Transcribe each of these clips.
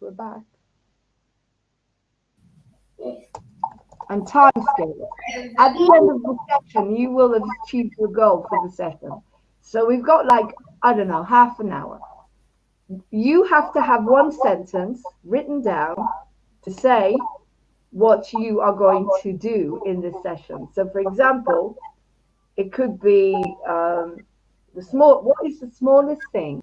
We're back. And time scale. At the end of the session, you will have achieved your goal for the session. So we've got like, I don't know, half an hour. You have to have one sentence written down to say what you are going to do in this session. So, for example, it could be what is the smallest thing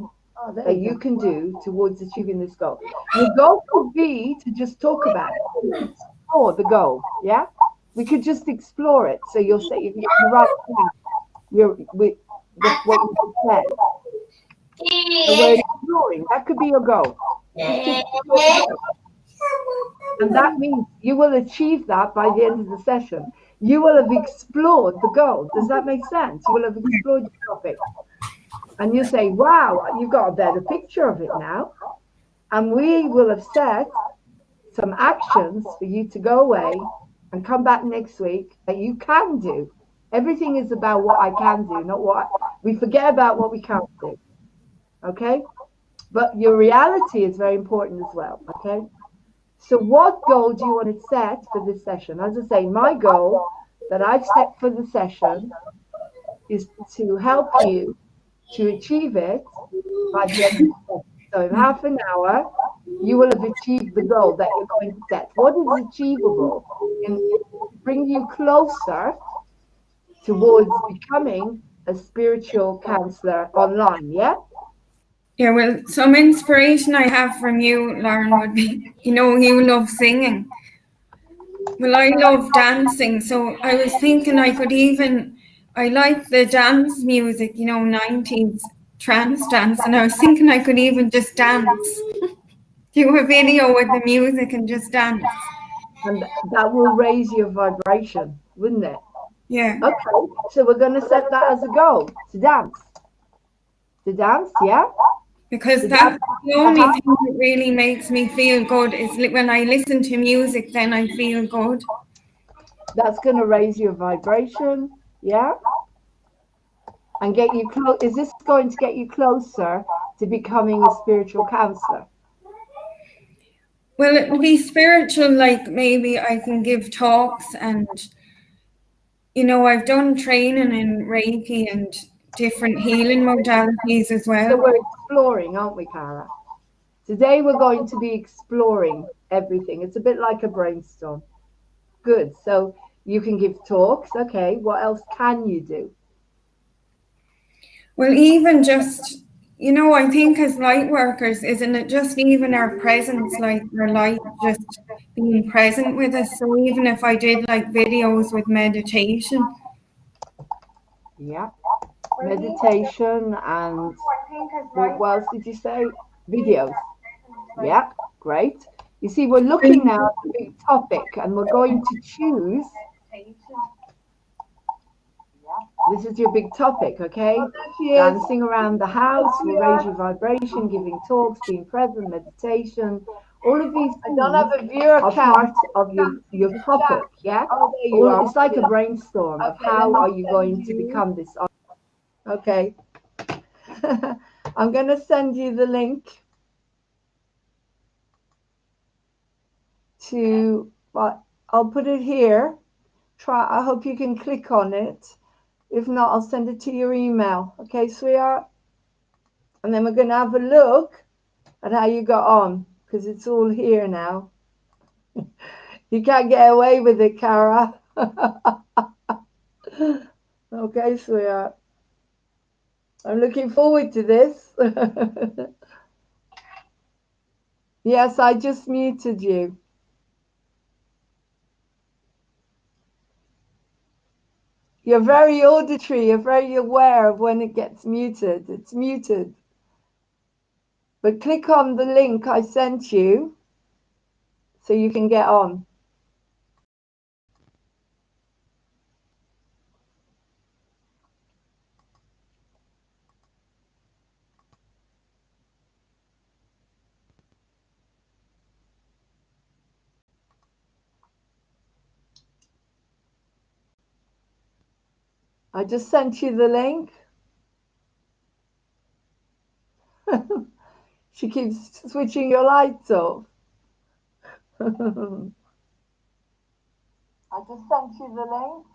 that you can do towards achieving this goal? Your goal could be to just talk about it, explore the goal. Yeah, we could just explore it. So you'll say you write down what you said. The word exploring, that could be your goal. Just explore. And that means you will achieve that by the end of the session. You will have explored the goal. Does that make sense? You will have explored your topic. And you say, wow, you've got a better picture of it now. And we will have set some actions for you to go away and come back next week that you can do. Everything is about what I can do, not what we forget about what we can't do. Okay? But your reality is very important as well. Okay? So what goal do you want to set for this session? As I say, my goal that I've set for the session is to help you to achieve it by the end of the session. So in half an hour, you will have achieved the goal that you're going to set. What is achievable and bring you closer towards becoming a spiritual counselor online, yeah? Yeah, well, some inspiration I have from you, Lauren, would be, you love singing. Well, I love dancing, so I was thinking I like the dance music, 90s trance dance, and I was thinking I could even just dance. Do a video with the music and just dance. And that will raise your vibration, wouldn't it? Yeah. Okay, so we're going to set that as a goal, to dance. To dance, yeah? Because that's the only thing that really makes me feel good is when I listen to music, then I feel good. That's going to raise your vibration, yeah? And get you close. Is this going to get you closer to becoming a spiritual counselor? Well, it'll be spiritual, like maybe I can give talks and, I've done training in Reiki and different healing modalities as well. So we're exploring, aren't we, Cara? Today we're going to be exploring everything. It's a bit like a brainstorm. Good. So you can give talks. Okay. What else can you do? Well, even just, I think as light workers, isn't it just even our presence, like our light just being present with us? So even if I did like videos with meditation. Yeah. Meditation and what else did you say? Videos. Yeah, great. You see, we're looking now at a big topic and we're going to choose. This is your big topic, okay? Dancing around the house will raise your vibration, giving talks, being present, meditation. All of these things are part of your topic, yeah? It's like a brainstorm of how are you going to become this. Okay. I'm going to send you the link to, I'll put it here. I hope you can click on it. If not, I'll send it to your email. Okay, sweetheart? And then we're going to have a look at how you got on, because it's all here now. You can't get away with it, Cara. Okay, sweetheart. I'm looking forward to this. Yes, I just muted you. You're very auditory. You're very aware of when it gets muted. It's muted. But click on the link I sent you so you can get on. I just sent you the link. She keeps switching your lights off. I just sent you the link.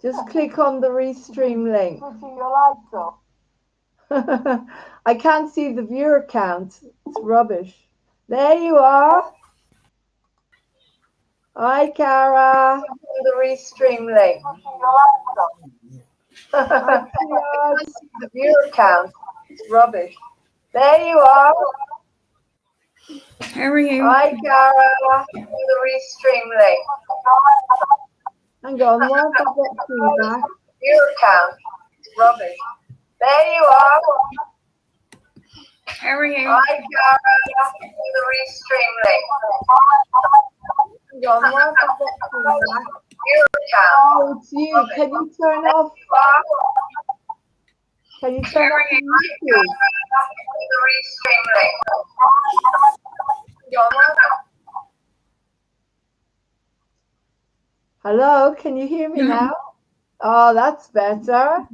Just click on the Restream link. Switching your lights off. I can't see the viewer count. It's rubbish. There you are. Hi, Cara. The Restream link. I can't see the viewer count. It's rubbish. There you are. How are you? Hi, Cara. The Restream link. Hang on, why have I got feedback? Viewer count. It's rubbish. There you are. How are you? Hi, Cara. The Restream link. Hang on, why have I got feedback? Viewer count. Oh, it's you. Can you turn off? Can you turn off the YouTube? The Restream link. Hello, can you hear me now? Oh, that's better.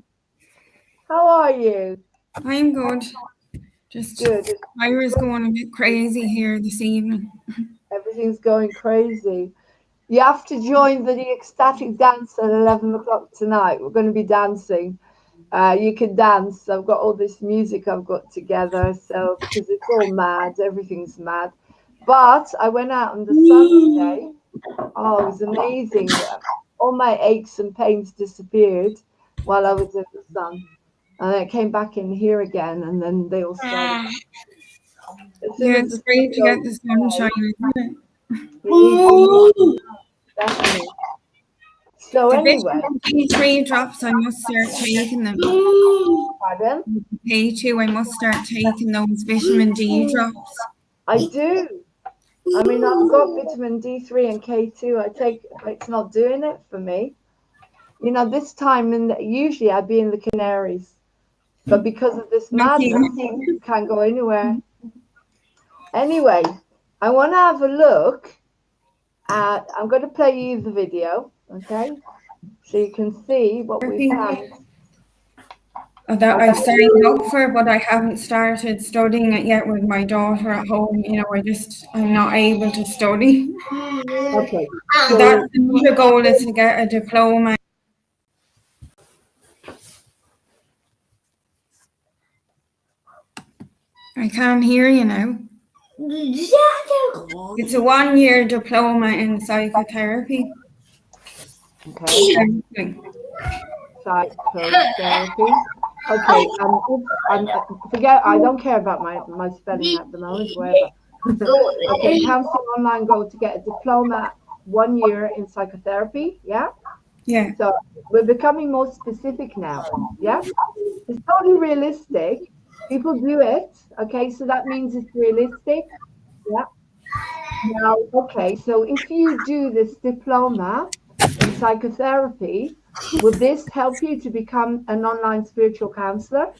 How are you? I'm good. Just Good. Ira's going a bit crazy here this evening. Everything's going crazy. You have to join the ecstatic dance at 11 o'clock tonight. We're going to be dancing. You can dance. I've got all this music I've got together. So, because it's all mad, everything's mad. But I went out on the sun today. Oh, it was amazing. All my aches and pains disappeared while I was in the sun. And then I came back in here again, and then they all started. Yeah, it's great to get the sunshine, isn't it? Definitely. So The anyway. D3 drops, I must start taking them. Pardon? K2, I must start taking those vitamin D drops. I do. I mean, I've got vitamin D3 and K2. I take, it's not doing it for me. You know, this time, usually I'd be in the Canaries. But because of this madness, you can't go anywhere. Anyway, I want to have a look at, I'm going to play you the video, okay? So you can see what we've done. That I've signed up for, but I haven't started studying it yet with my daughter at home. You know, I'm not able to study. Okay. So that's the goal, is to get a diploma. I can't hear you now. It's a 1-year diploma in psychotherapy. Okay. Psychotherapy. Okay. Forget. I don't care about my spelling at the moment. Whatever. Okay. Counseling online goal to get a diploma 1 year in psychotherapy. Yeah. Yeah. So we're becoming more specific now. Yeah. It's totally realistic. People do it. Okay. So that means it's realistic. Yeah. Now, okay. So if you do this diploma in psychotherapy, would this help you to become an online spiritual counselor?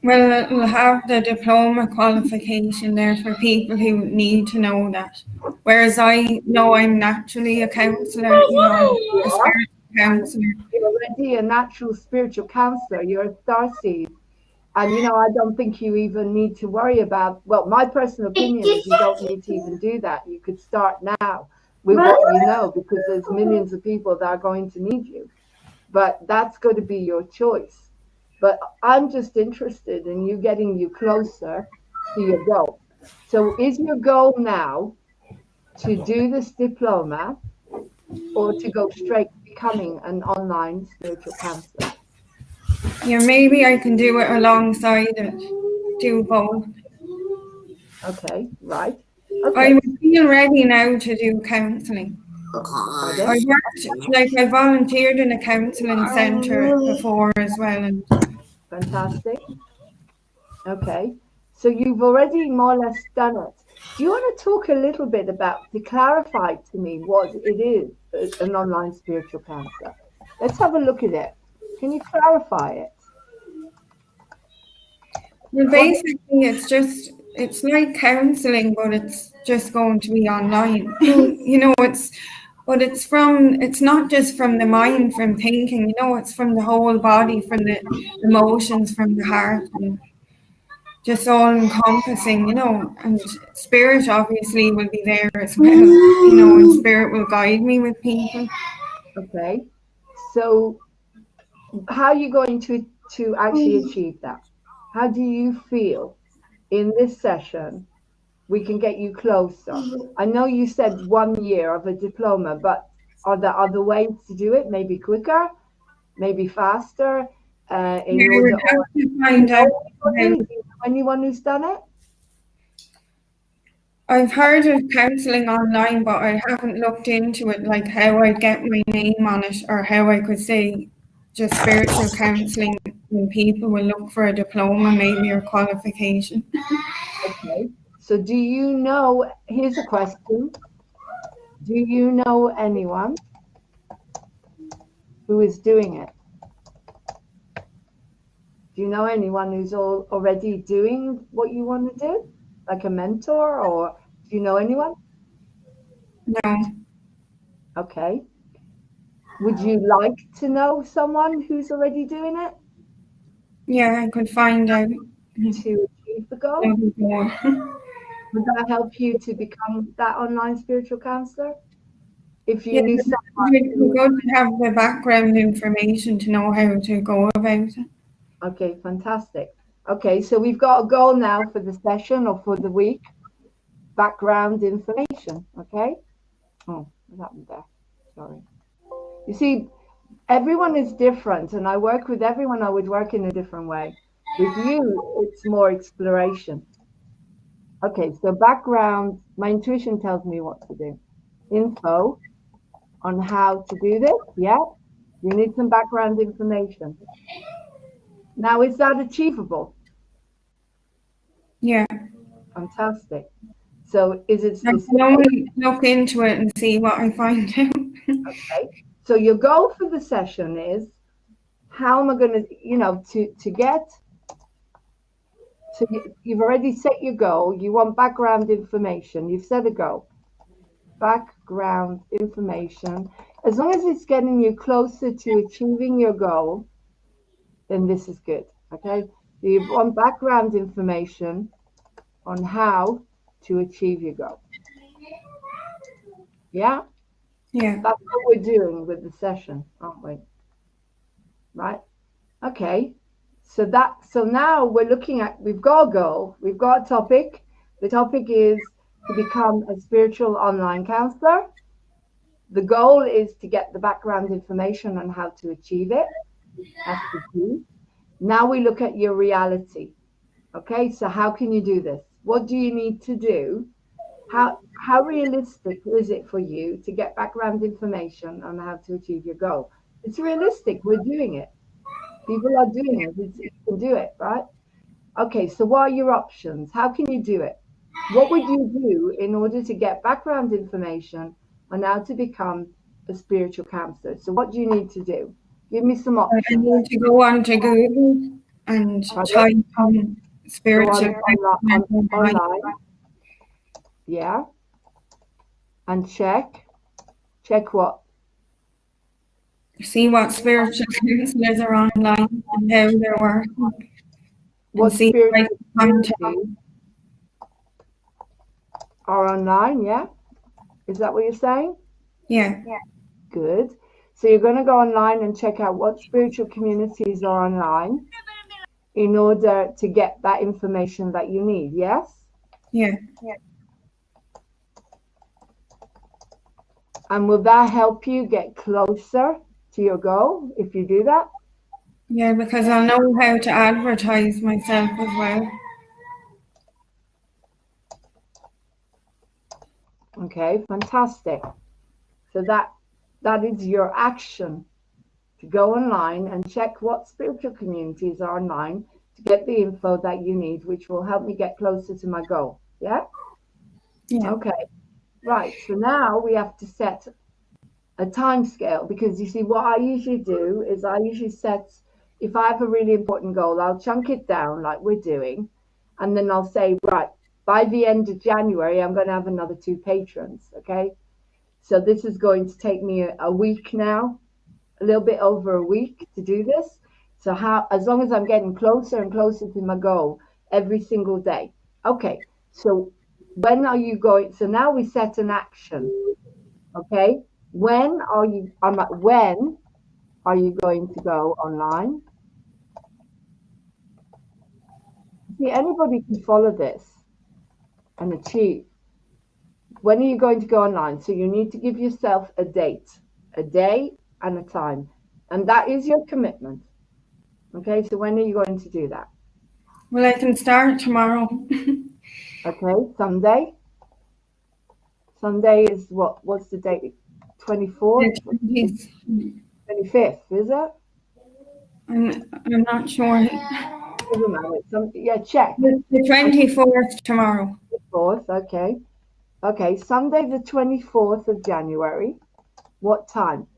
Well, we'll have the diploma qualification there for people who need to know that. Whereas I know I'm naturally a counselor, you know, a spiritual counselor. You're already a natural spiritual counselor. You're a starseed. And, you know, I don't think you even need to worry about, well, my personal opinion is you don't need to even do that. You could start now with what you know, because there's millions of people that are going to need you. But that's going to be your choice. But I'm just interested in you getting you closer to your goal. So is your goal now to do this diploma or to go straight to becoming an online spiritual counselor? Yeah, maybe I can do it alongside it. Do both. Okay, right. Okay. I feel ready now to do counselling. I volunteered in a counselling centre before as well. And fantastic. Okay, so you've already more or less done it. Do you want to talk a little bit about, to clarify to me what it is, an online spiritual counselor? Let's have a look at it. Can you clarify it? Well, basically, it's like counselling, but it's just going to be online. You know, But it's not just from the mind, from thinking, you know, it's from the whole body, from the emotions, from the heart, and just all encompassing, you know. And spirit obviously will be there as well, you know, and spirit will guide me with people. Okay. So how are you going to actually achieve that? How do you feel in this session we can get you closer? I know you said 1 year of a diploma, but are there other ways to do it? Maybe quicker, maybe faster, in Yeah, I order. would have to find out. Anyone who's done it? I've heard of counselling online, but I haven't looked into it, like how I'd get my name on it, or how I could say just spiritual counselling when people will look for a diploma, maybe, or qualification. Okay. So do you know, here's a question. Do you know anyone who is doing it? Do you know anyone who's already doing what you want to do? Like a mentor, or do you know anyone? No. Okay. Would you like to know someone who's already doing it Yeah, I could find out. to achieve the goal? Would that help you to become that online spiritual counselor? If you knew someone. It's good to have the background information to know how to go about it. Okay, fantastic. Okay, so we've got a goal now for the session or for the week. Background information, okay? Oh, what happened there? Sorry. You see, everyone is different, and I work with everyone. I would work in a different way. With you, it's more exploration. Okay, so background, my intuition tells me what to do. Info on how to do this, yeah? You need some background information. Now, is that achievable? Yeah. Fantastic. So is it I can only look into it and see what I find out. Okay. So your goal for the session is, how am I going to, you know, to get to, you've already set your goal. You want background information. You've set a goal. Background information. As long as it's getting you closer to achieving your goal, then this is good. Okay. You want background information on how to achieve your goal. Yeah? Yeah. That's what we're doing with the session, aren't we? Right? Okay. So now we're looking at, we've got a goal, we've got a topic. The topic is to become a spiritual online counselor. The goal is to get the background information on how to achieve it. That's the key. Now we look at your reality. Okay, so how can you do this? What do you need to do? How realistic is it for you to get background information on how to achieve your goal? It's realistic. We're doing it. People are doing it. You can do it, right? Okay, so what are your options? How can you do it? What would you do in order to get background information on how to become a spiritual counselor? So what do you need to do? Give me some options. I need to go on to Google and type in spiritual online. Yeah. And check what? See what spiritual counselors are online and how they're working. What spiritual communities are online, yeah? Is that what you're saying? Yeah. Good. So you're going to go online and check out what spiritual communities are online in order to get that information that you need, yes? Yeah. And will that help you get closer to your goal if you do that? Yeah, because I'll know how to advertise myself as well. Okay, fantastic. So that is your action, to go online and check what spiritual communities are online to get the info that you need, which will help me get closer to my goal. Yeah? Yeah. Okay. Right. So now we have to set a time scale, because you see what I usually do is I usually set, if I have a really important goal, I'll chunk it down like we're doing, and then I'll say, right, by the end of January, I'm going to have another 2 patrons. Okay. So this is going to take me a week now, a little bit over a week to do this. So as long as I'm getting closer and closer to my goal every single day. Okay, so when are you going? So now we set an action. Okay, when are you going to go online? See, anybody can follow this and achieve. When are you going to go online? So you need to give yourself a date, a day and a time. And that is your commitment. Okay, so when are you going to do that? Well, I can start tomorrow. Okay, Sunday. Sunday is what's the date? 24th? 25th, is it? I'm not sure. Yeah, check. The 24th tomorrow. 24th, okay. Okay, Sunday the 24th of January. What time?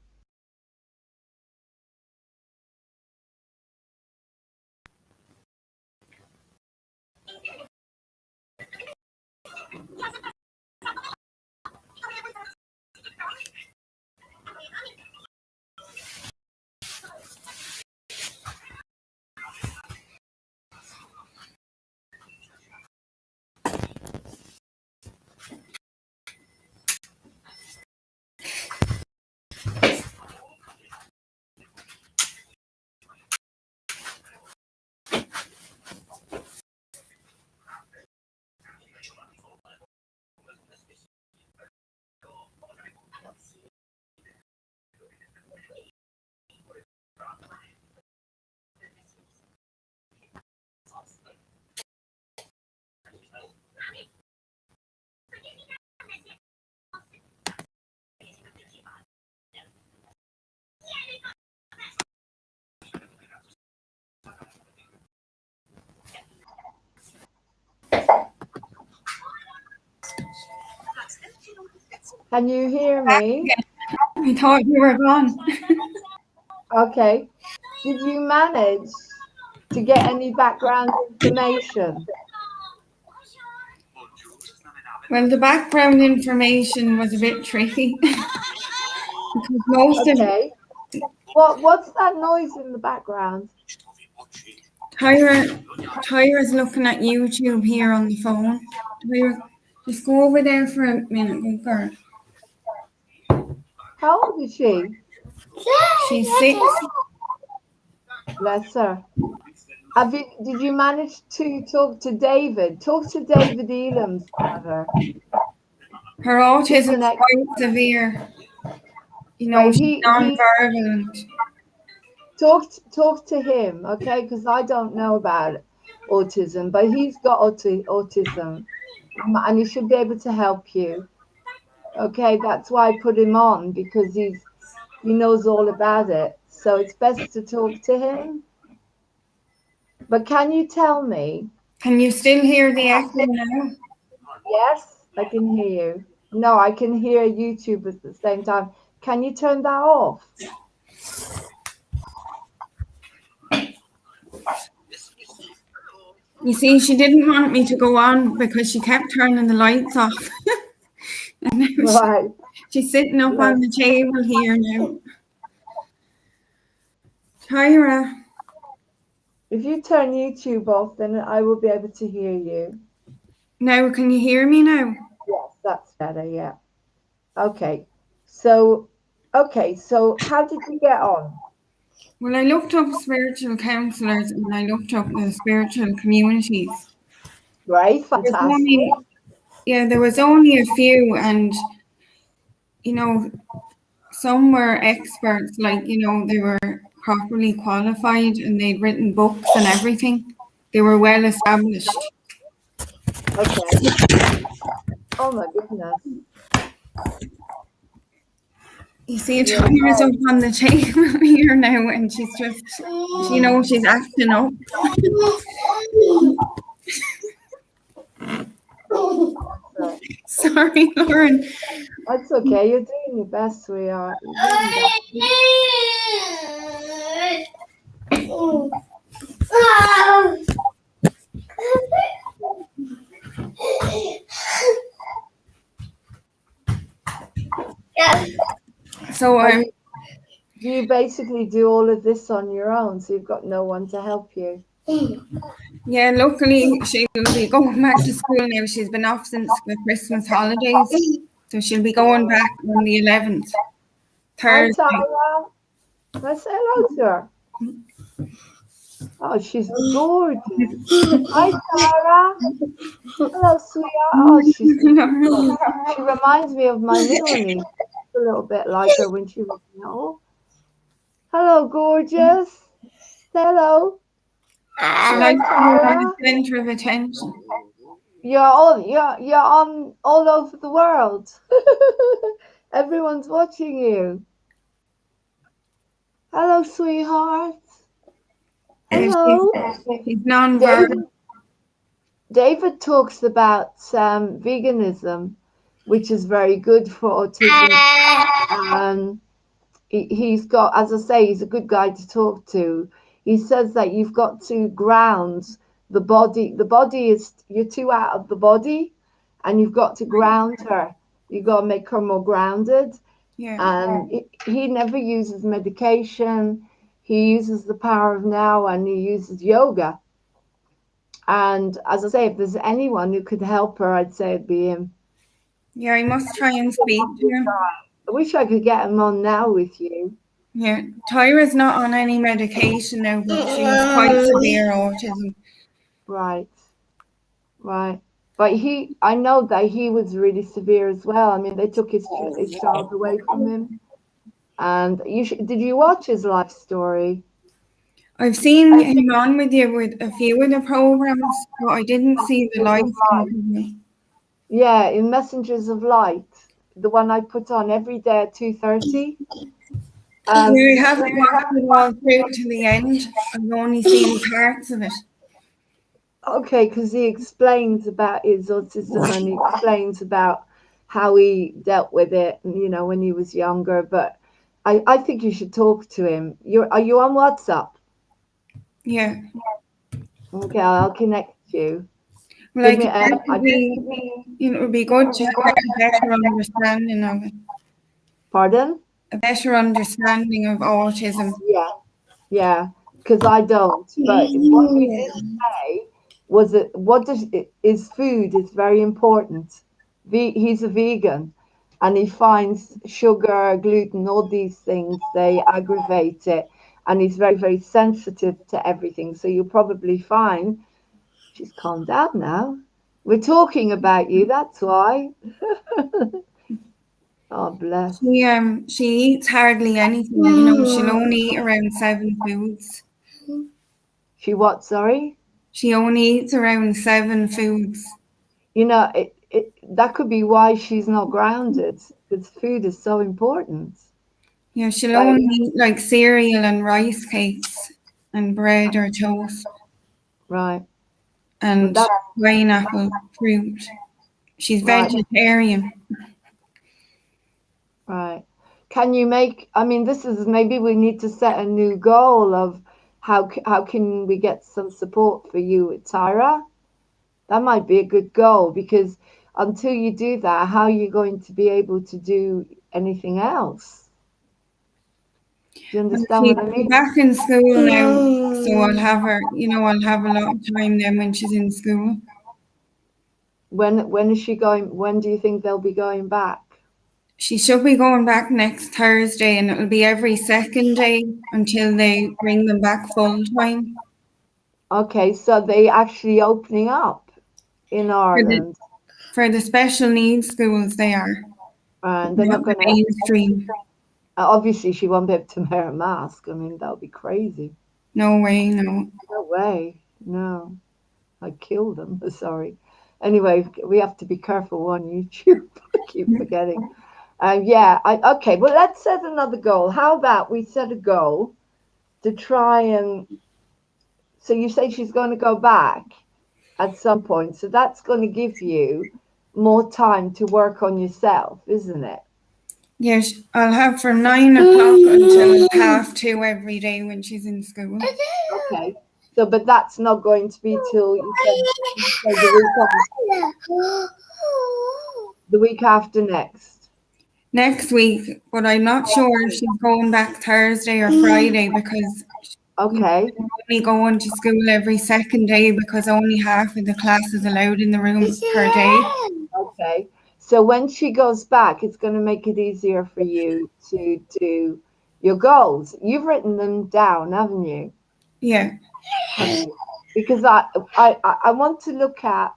Can you hear me? I thought you were gone. Okay. Did you manage to get any background information? Well, the background information was a bit tricky. Because most of What's that noise in the background? Tyra's looking at YouTube here on the phone. Tyra, just go over there for a minute, good girl. How old is she? She's 6. Bless her. Did you manage to talk to David? Talk to David Elam's father. Her autism is quite severe. You know, she's non-verbal. Talk to him, okay? Because I don't know about autism, but he's got autism, and he should be able to help you. Okay, that's why I put him on, because he knows all about it. So it's best to talk to him. But can you tell me? Can you still hear the echo now? Yes, I can hear you. No, I can hear YouTube at the same time. Can you turn that off? You see, she didn't want me to go on because she kept turning the lights off. Right. She's sitting up on the table here now. Tyra. If you turn YouTube off, then I will be able to hear you. Now, can you hear me now? Yes, that's better, yeah. Okay. So how did you get on? Well, I looked up spiritual counselors and I looked up the spiritual communities. Right, fantastic. There was only a few, and some were experts, like they were properly qualified and they'd written books and everything. They were well established. Okay. Oh my goodness. You see, Tyra's up on the table here now, and she's just, she's acting up. Sorry, Lauren. That's okay. You're doing your best, sweetheart. So you basically do all of this on your own, so you've got no one to help you. yeah, luckily she'll be going back to school now. She's been off since the Christmas holidays. So she'll be going back on the 11th, Hi, Thursday. Tara. Let's say hello to her. Oh, she's gorgeous. Hi, Tara. Hello, sweetheart. Oh, she reminds me of my little niece. A little bit like her when she was little. Hello, gorgeous. Say hello. She likes to be the center of attention. You're on all over the world. Everyone's watching you. Hello, sweetheart. Hello. She's non-verbal. David talks about veganism, which is very good for autism. He's got, as I say, he's a good guy to talk to. He says that you've got to ground the body. The body is, you're too out of the body, and you've got to ground her. You've got to make her more grounded. Yeah. And he never uses medication. He uses the power of now, and he uses yoga. And as I say, if there's anyone who could help her, I'd say it'd be him. Yeah, I must try and speak to him. I wish I could get him on now with you. Yeah, Tyra's not on any medication now, but she's quite severe autism. Right. But I know that he was really severe as well. I mean, they took his child away from him. And did you watch his life story? I've seen him on with you with a few of the programs, but I didn't see the live interview. Yeah, in Messengers of Light, the one I put on every day at 2:30. We haven't watched it all through to the end. I've only seen parts of it. Okay, because he explains about his autism and he explains about how he dealt with it, when he was younger. But I think you should talk to him. Are you on WhatsApp? Yeah. Okay, I'll connect you. Like, it would be good to have a better understanding of it. Pardon? A better understanding of autism. Yeah, because I don't. But what he did say was that his food is very important. He's a vegan, and he finds sugar, gluten, all these things, they aggravate it, and he's very, very sensitive to everything. So you'll probably find she's calmed down now. We're talking about you, that's why. Oh, bless. She eats hardly anything. She'll only eat around 7 foods. She what, sorry? She only eats around 7 foods. That could be why she's not grounded, because food is so important. Yeah, she'll only eat like cereal and rice cakes and bread or toast. Right. And pineapple fruit. She's vegetarian. Right. Can you maybe we need to set a new goal of how can we get some support for you with Tyra? That might be a good goal, because until you do that, how are you going to be able to do anything else? Do you understand what I mean? She's back in school now, so I'll have her, I'll have a lot of time then when she's in school. When is she going? When do you think they'll be going back? She should be going back next Thursday, and it'll be every second day until they bring them back full time. Okay, so they actually opening up in Ireland. For the special needs schools, they are. And they're not going to mainstream. Obviously, she won't be able to wear a mask. I mean, that would be crazy. No way, no. No way, no. I'd kill them. Sorry. Anyway, we have to be careful on YouTube. I keep forgetting. Okay. Well, let's set another goal. How about we set a goal to try and. So you say she's going to go back at some point. So that's going to give you more time to work on yourself, isn't it? Yes, I'll have from 9 o'clock until 2:30 every day when she's in school. Okay. So, but that's not going to be till you said the week after next. next week, but I'm not sure if she's going back Thursday or Friday because Okay. she's only going to school every second day because only half of the class is allowed in the room per day. Okay. So when she goes back, it's going to make it easier for you to do your goals. You've written them down, haven't you? Yeah. Because I want to look at,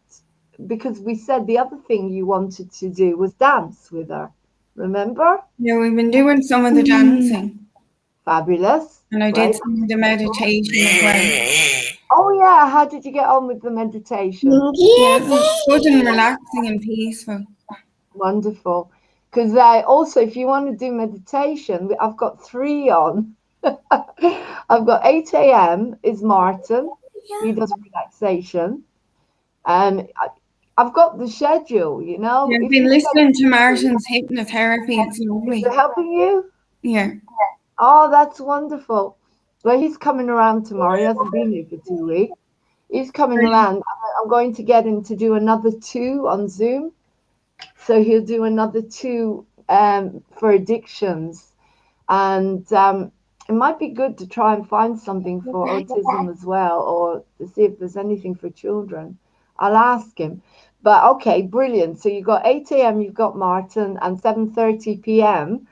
because we said the other thing you wanted to do was dance with her. Remember? Yeah, we've been doing some of the dancing. Fabulous. And I did some of the meditation as well. Oh yeah, how did you get on with the meditation? Yeah, it was good and relaxing and peaceful. Wonderful. Because I also, if you want to do meditation, I've got 3 on. I've got 8 a.m. is Martin. He does relaxation. And I've got the schedule, you know. Yeah, I've been listening to Martin's hypnotherapy. It's lovely. Is it helping you? Yeah. Oh, that's wonderful. Well, he's coming around tomorrow. He hasn't been here for 2 weeks. He's coming around. I'm going to get him to do another 2 on Zoom. So he'll do another 2 for addictions. And it might be good to try and find something for autism as well, or to see if there's anything for children. I'll ask him. But okay, brilliant. So you've got 8 a.m., you've got Martin, and 7:30 p.m.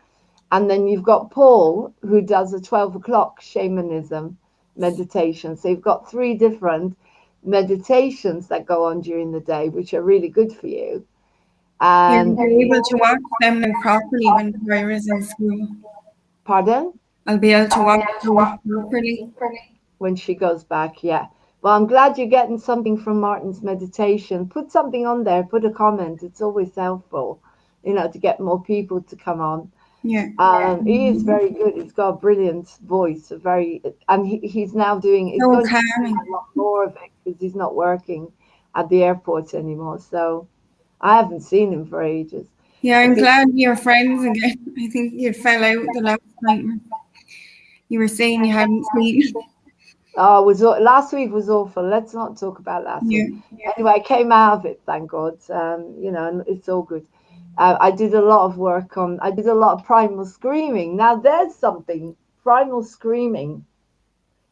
And then you've got Paul, who does a 12 o'clock shamanism meditation. So you've got 3 different meditations that go on during the day, which are really good for you. And you'll be able to watch them now properly when Tyra's in school. Pardon? I'll be able to watch them properly when she goes back. Yeah. Well, I'm glad you're getting something from Martin's meditation. Put something on there. Put a comment. It's always helpful, you know, to get more people to come on. Yeah. He is very good. He's got a brilliant voice. And he's now doing. He's going to do a lot more of it because he's not working at the airport anymore. So I haven't seen him for ages. Yeah, I'm glad you're friends again. I think you fell out the last time. You were saying you hadn't seen. Oh, last week was awful. Let's not talk about last week. Anyway, I came out of it, thank God. You know, and it's all good. I did a lot of work on. I did a lot of primal screaming. Now there's something. Primal screaming.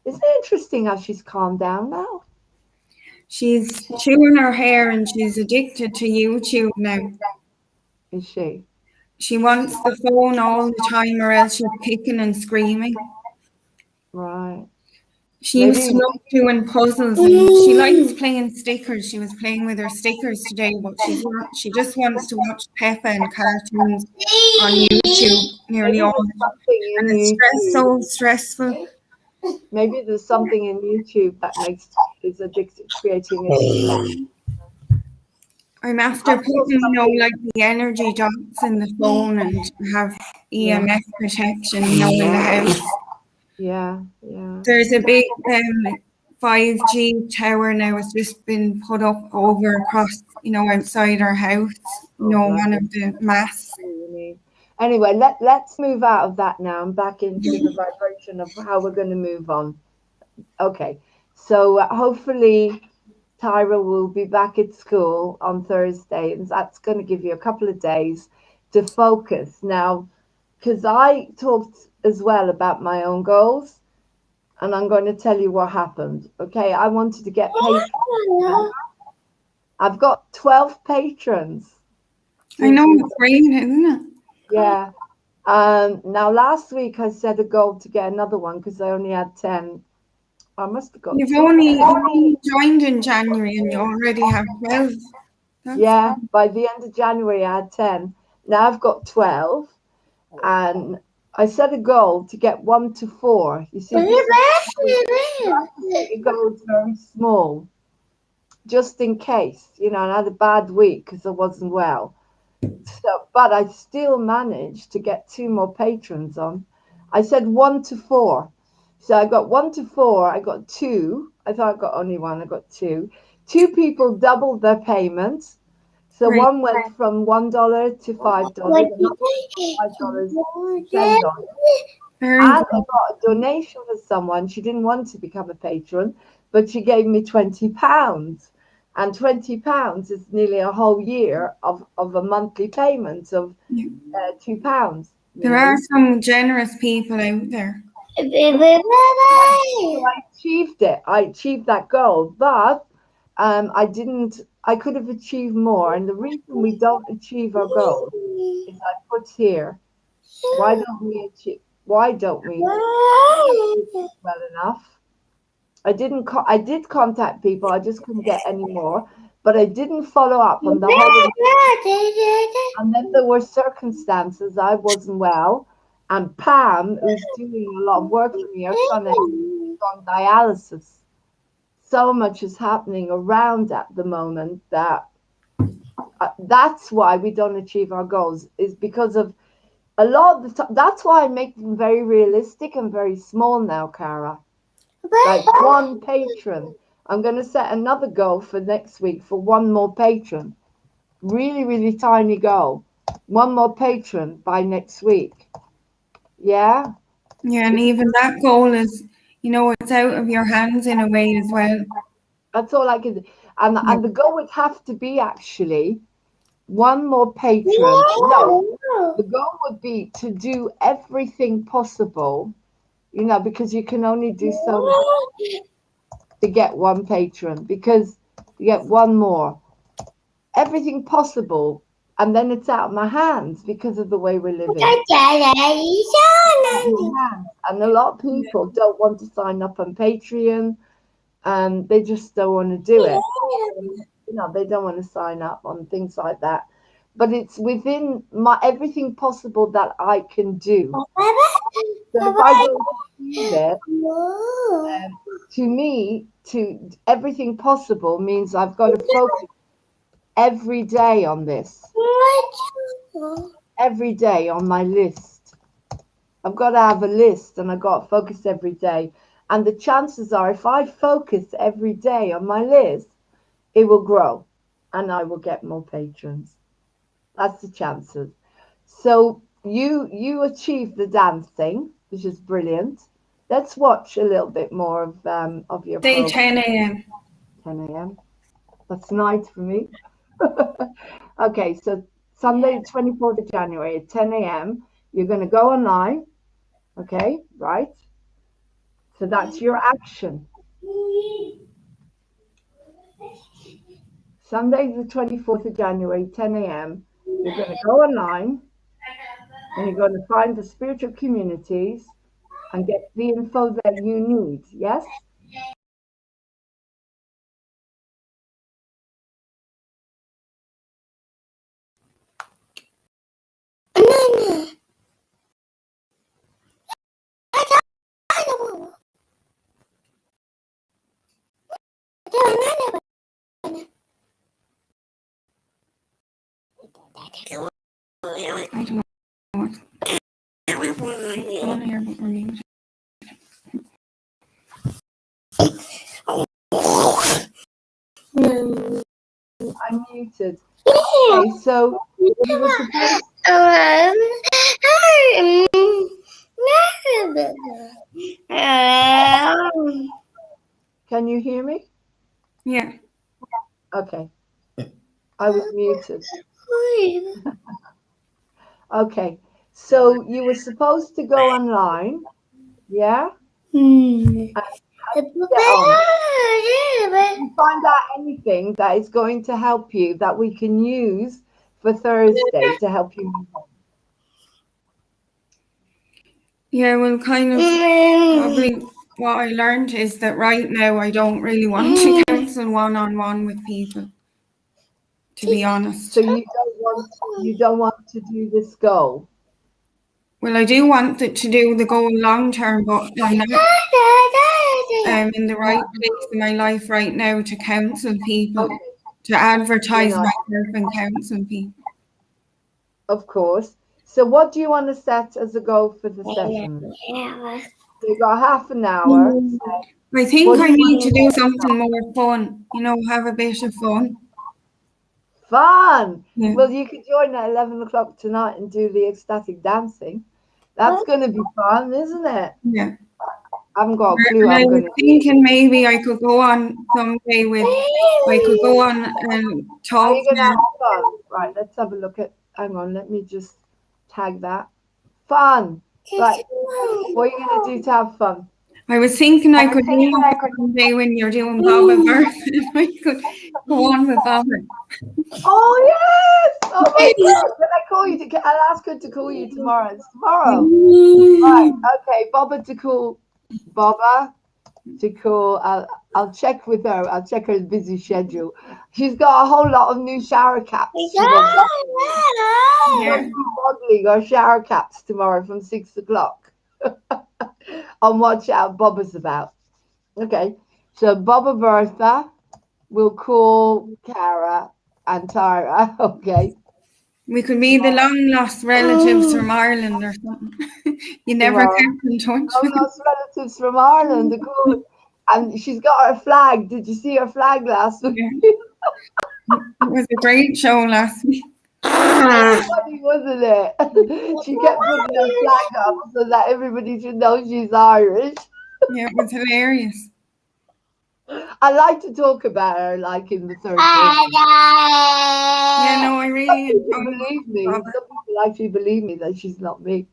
Isn't it interesting how she's calmed down now? She's chewing her hair and she's addicted to YouTube now. Is she? She wants the phone all the time, or else she's kicking and screaming. Right. She used to love doing puzzles and she likes playing stickers. She was playing with her stickers today, but she just wants to watch Peppa and cartoons on YouTube nearly all the time. And it's so stressful. Maybe there's something in YouTube that is addicted, creating addiction. I'm after putting, you know, like the energy dots in the phone and have EMF protection, you know, in the house. Yeah. There's a big 5G tower now. It's just been put up over across, you know, outside our house. You know, one of the masts. Anyway, let's move out of that now and back into the vibration of how we're going to move on. Okay, so hopefully Tyra will be back at school on Thursday, and that's going to give you a couple of days to focus. Now, because I talked as well about my own goals, and I'm going to tell you what happened. Okay, I wanted to get patrons. I've got 12 patrons. I know, it's great, isn't it? Yeah. Now last week I set a goal to get another one because I only had 10. I must have got. You've only joined in January and you already have 12. Yeah, by the end of January I had 10. Now I've got 12, and I set a goal to get 1 to 4. You see, it goes very small, just in case, you know. And I had a bad week because I wasn't well. So, but I still managed to get 2 more patrons on. I said 1 to 4. So I got 1 to 4. I got 2. I thought I got only 1. I got 2. 2 people doubled their payments. So one went from $1 to $5, $5, $10. And I got a donation for someone. She didn't want to become a patron, but she gave me £20. And £20 is nearly a whole year of a monthly payment of £2. There are some generous people out there. So I achieved it. I achieved that goal, but I could have achieved more. And the reason we don't achieve our goals is I put here, why don't we well enough? I did contact people, I just couldn't get any more, but I didn't follow up on the holiday. And then there were circumstances, I wasn't well, and Pam, who's doing a lot of work for me, her son is on dialysis. So much is happening around at the moment that that's why we don't achieve our goals, is because of a lot of the time. That's why I make them very realistic and very small now, Cara. Like one patron. I'm going to set another goal for next week for one more patron. Really, really tiny goal. One more patron by next week. Yeah? Yeah, and even that goal is, it's out of your hands in a way as well. That's all I can do. And the goal would have to be actually one more patron. No, the goal would be to do everything possible, because you can only do so much to get one patron, because you get one more. Everything possible, and then it's out of my hands because of the way we're living. And a lot of people don't want to sign up on Patreon, and they just don't want to do it. They don't want to sign up on things like that. But it's within my everything possible that I can do. So if I don't achieve it, to me, to everything possible means I've got to focus every day on this. Every day on my list. I've got to have a list, and I've got to focus every day. And the chances are, if I focus every day on my list, it will grow and I will get more patrons. That's the chances. So you achieved the dancing, which is brilliant. Let's watch a little bit more of your program. 10 a.m. 10 a.m. That's night for me. Okay, so Sunday, 24th of January at 10 a.m. You're going to go online. Okay, right? So that's your action. Sunday, the 24th of January, 10 a.m. You're going to go online and you're going to find the spiritual communities and get the info that you need. Yes? I'm muted. Okay, so you were supposed Can you hear me? Yeah. Okay. I was muted. Okay. So you were supposed to go online. Yeah? You find out anything that is going to help you that we can use for Thursday to help you move on. Yeah, well, kind of probably what I learned is that right now I don't really want to counsel one-on-one with people, to be honest. So you don't want to do this goal? Well, I do want to do the goal long term, but I'm not in the right place in my life right now to counsel people, to advertise myself and counsel people. Of course. So what do you want to set as a goal for the session? You got half an hour. I think I need to do something more fun, have a bit of fun. Fun! Yeah. Well, you could join at 11 o'clock tonight and do the ecstatic dancing. That's going to be fun, isn't it? Yeah. I haven't got a clue And how I I'm was going to. thinking maybe I could go on someday I could go on and Are talk you going to to have fun? Right, let's have a look at. Hang on, let me just tag that. Fun. Right. What are you going to do to have fun? I was thinking I could do it someday when you're doing Baba birth. I could go on with Baba. Oh yes! Oh my God! Can I call you? I'll ask her to call you tomorrow. It's tomorrow. Right. Okay. Baba to call. Baba to call. I'll check with her. I'll check her busy schedule. She's got a whole lot of new shower caps. She wants Yeah. modeling or shower caps tomorrow from 6 o'clock. On watch out, Baba's about. Okay. So Baba Bertha will call Cara and Tyra. Okay. We could be the long lost relatives from Ireland or something. You never Tomorrow. kept in touch Oh, with them. those relatives from Ireland are cool. And she's got her flag. Did you see her flag last week? Yeah. It was a great show last week. Funny, wasn't it? She kept putting her flag up so that everybody should know she's Irish. Yeah, it was hilarious. I like to talk about her like in the third person. Yeah, no, I really People enjoyed believe me. Baba. Some people actually believe me that she's not me.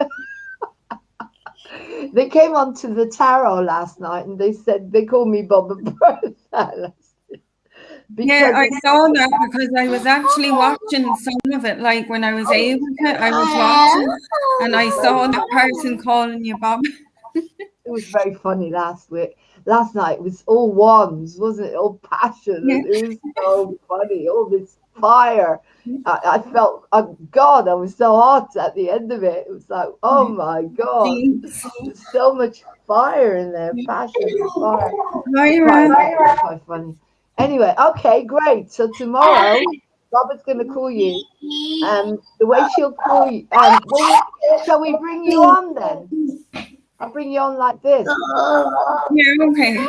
They came on to the tarot last night and they said they called me Baba Bertha. Yeah, I saw that because I was actually watching some of it. Like when I was able to, I was watching and I saw that person calling you Bob. It was very funny last night. It was all wands, wasn't it? All passion. Yeah. And it was so funny. All this fire. I felt, oh God, I was so hot at the end of it. It was like, oh my God, there's so much fire in there. Passion and fire. Quite funny. Anyway, okay, great. So tomorrow, Robert's going to call you. The way she'll call you, shall we bring you on then? I'll bring you on like this. Yeah, okay.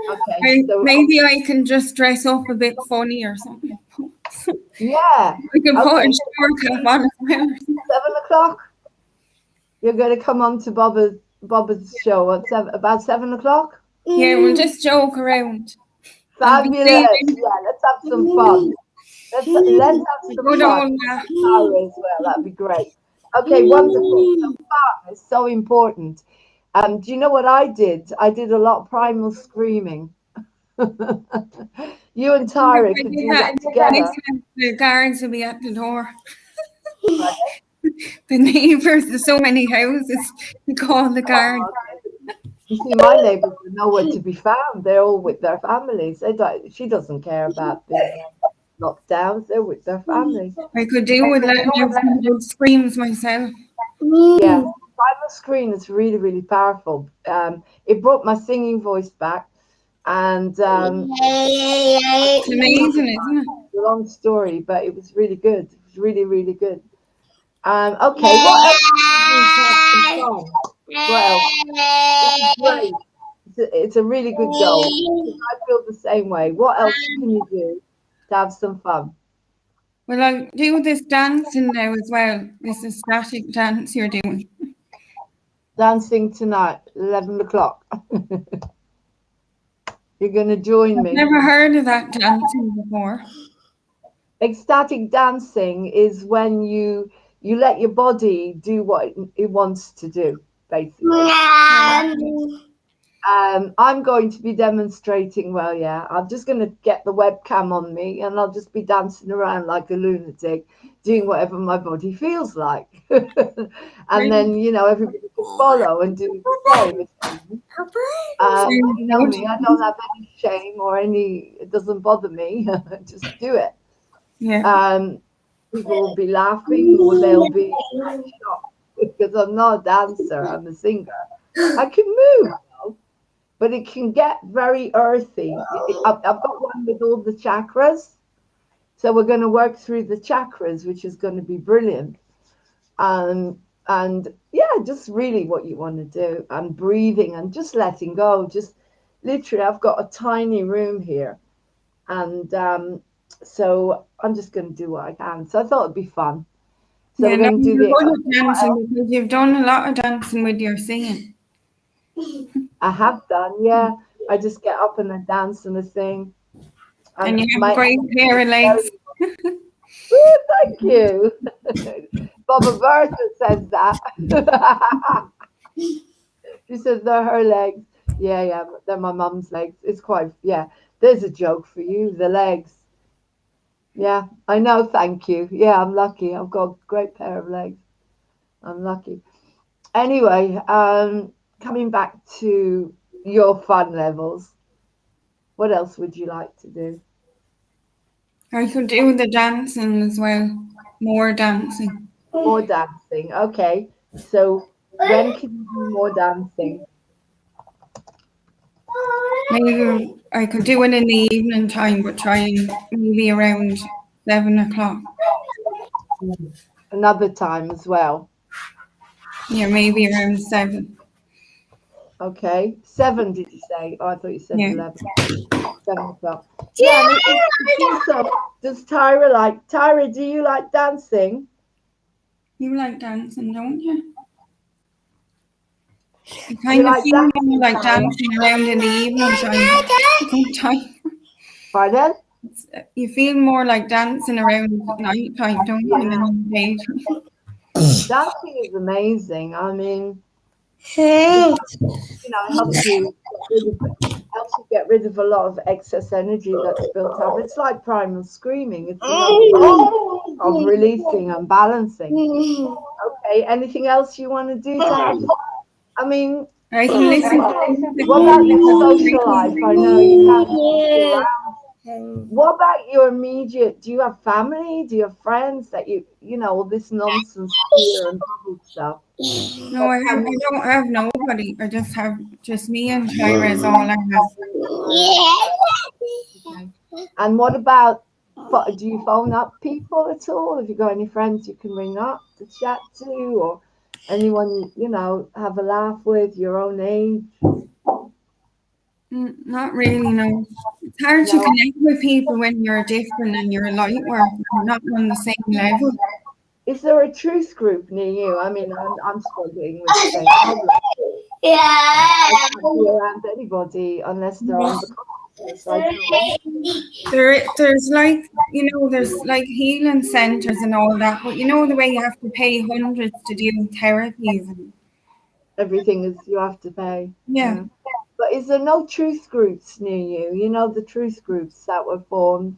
Okay. So, maybe I can just dress up a bit funny or something. yeah. I can put a shower cap on as well. 7 o'clock. You're going to come on to Bob's show at about 7 o'clock. Yeah, we'll just joke around. Fabulous. Yeah, let's have some fun. Let's have some fun. As well. That'd be great. Okay, wonderful. So fun is so important. Do you know what I did? I did a lot of primal screaming. You and Tyra could do that together. The guards will be at the door. The neighbours, there's so many houses to call the guard. You see, my neighbours are nowhere to be found. They're all with their families. She doesn't care about the lockdowns. They're with their families. I could do with letting out some good screams myself. Yeah, primal scream is really, really powerful. It brought my singing voice back. And it's amazing, isn't it? It's a long story, but it was really good. It was really, really good. Okay, what else? What else? It's a really good goal. I feel the same way. What else can you do to have some fun? Well, I'll do this dancing now as well. This is static dance you're doing. Dancing tonight, 11 o'clock. You're going to join me. I've never heard of that dancing before. Ecstatic dancing is when you let your body do what it wants to do, basically. I'm going to be demonstrating. Well, yeah, I'm just going to get the webcam on me and I'll just be dancing around like a lunatic, doing whatever my body feels like. And then, everybody can follow and do the same. You know me, I don't have any shame or it doesn't bother me. Just do it. Yeah. People will be laughing or they'll be shocked because I'm not a dancer, I'm a singer. I can move. But it can get very earthy. I've got one with all the chakras. So we're going to work through the chakras, which is going to be brilliant. And yeah, just really what you want to do. And breathing and just letting go. Just literally, I've got a tiny room here. And so I'm just going to do what I can. So I thought it'd be fun. So we're going to do dancing because you've done a lot of dancing with your singing. I have done, yeah. I just get up and I dance and I sing. And you have a great pair of legs. Woo, thank you. Baba Bertha says that. She says they're her legs. Yeah, they're my mum's legs. It's quite, yeah. There's a joke for you, the legs. Yeah, I know, thank you. Yeah, I'm lucky. I've got a great pair of legs. I'm lucky. Anyway, coming back to your fun levels, what else would you like to do? I could do the dancing as well. More dancing. More dancing. Okay. So when can you do more dancing? Maybe I could do it in the evening time, but try maybe around 7 o'clock. Another time as well. Yeah, maybe around 7. Okay. 7, did you say? Oh, I thought you said Yeah. 11. 7 o'clock. Yeah, I mean, so does Tyra, do you like dancing? You like dancing, don't you? You kind of feel more like dancing around in the evening time. Pardon? You feel more like dancing around night time, don't you? In the Dancing is amazing. I mean, it helps you get rid of a lot of excess energy that's built up. It's like primal screaming. It's of releasing and balancing. Okay. Anything else you want to do? I mean, I can listen. What about your social life? I know you can't be around. What about your immediate? Do you have family? Do you have friends that all this nonsense fear and stuff? No, I don't have nobody. I just have me and Tyra is all I have. Okay. And what about? Do you phone up people at all? Have you got any friends you can ring up to chat to, or anyone have a laugh with your own age? Not really, no. It's hard to connect with people when you're different and you're a light worker, not on the same level. Is there a truth group near you? I mean, I'm struggling with the same problem. I can't be around anybody unless they're on the There's there's like healing centers and all that, but the way you have to pay hundreds to do therapies and everything is you have to pay. Yeah. But is there no truth groups near you? You know, the truth groups that were formed?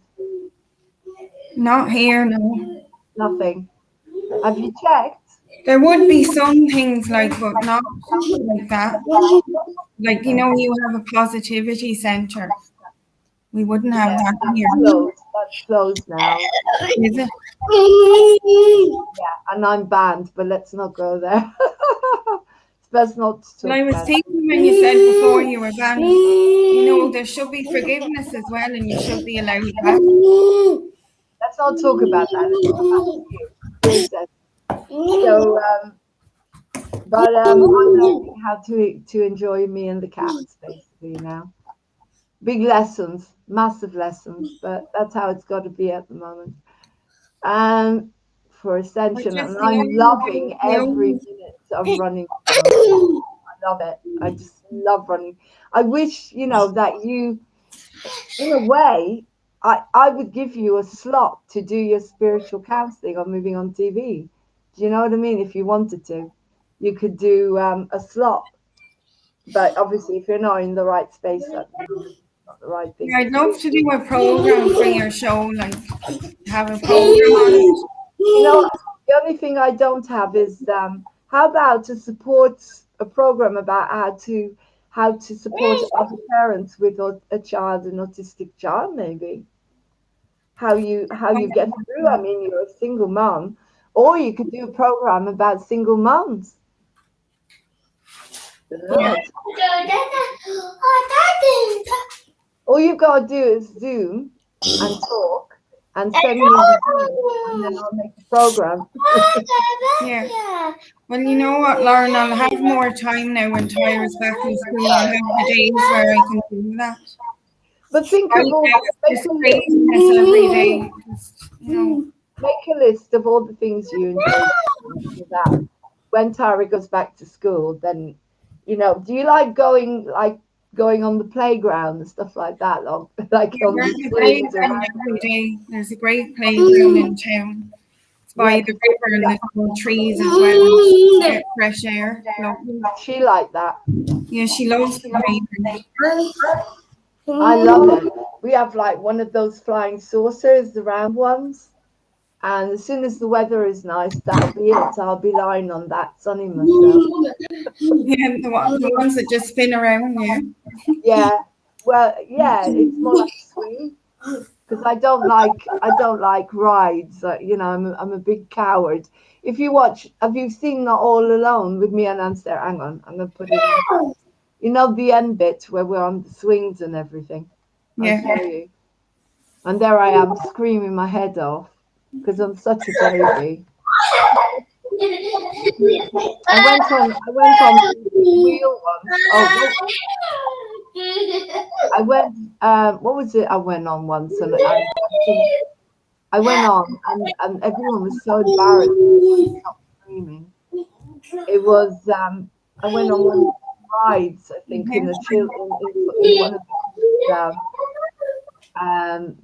Not here, no. Nothing. Have you checked? There would be some things but not like that. Like, you have a positivity center. We wouldn't have that here. That's closed now. Is it? Yeah, and I'm banned, but let's not go there. It's best not to talk I was thinking when you said before you were banned, there should be forgiveness as well, and you should be allowed back. Let's not talk about that. So, but I'm learning how to enjoy me and the cats basically now. Big lessons, massive lessons, but that's how it's got to be at the moment. For Ascension, and I'm loving every minute of running. I love it. I just love running. I wish, that you, in a way, I would give you a slot to do your spiritual counseling on Moving on TV. Do you know what I mean? If you wanted to, you could do a slot. But obviously, if you're not in the right space, that's not the right thing. Yeah, I'd love to do a program for your show, like have a program on it. The only thing I don't have is how about to support a program about how to support other parents with an autistic child, maybe. How you get through. I mean, you're a single mom, or you could do a program about single moms. Yeah. All you've got to do is Zoom and talk and send me the Zoom, and then I'll make the program. Yeah. Well, you know what, Lauren, I'll have more time now when Tyra's back in school. I'll have the days where I can do that. But think of all every day. Make a list of all the things you enjoy. That when Tyra goes back to school, then you know, do you like going on the playground and stuff like that, like on There's the a swings playground around? every day. There's a great playground in town. It's by Yeah, the river and there's no trees as well. Get fresh air. Lovely. she like that. Yeah, she loves the playground. I love it. We have like one of those flying saucers, the round ones. And as soon as the weather is nice, that'll be it. I'll be lying on that, sunning myself. Yeah, the ones that just spin around, yeah. Yeah. Well, yeah, it's more like a swing because I don't like rides. You know, I'm a big coward. If you watch, have you seen Not All Alone with me and Anster? Hang on, I'm gonna put it in. You know the end bit where we're on the swings and everything. Yeah. I'll show you. And there I am screaming my head off because I'm such a baby. I went on the wheel once. Oh, I went. What was it? I went on once, and I went on, and everyone was so embarrassed. They stopped screaming. It was. I went on one of the rides. I think in one of the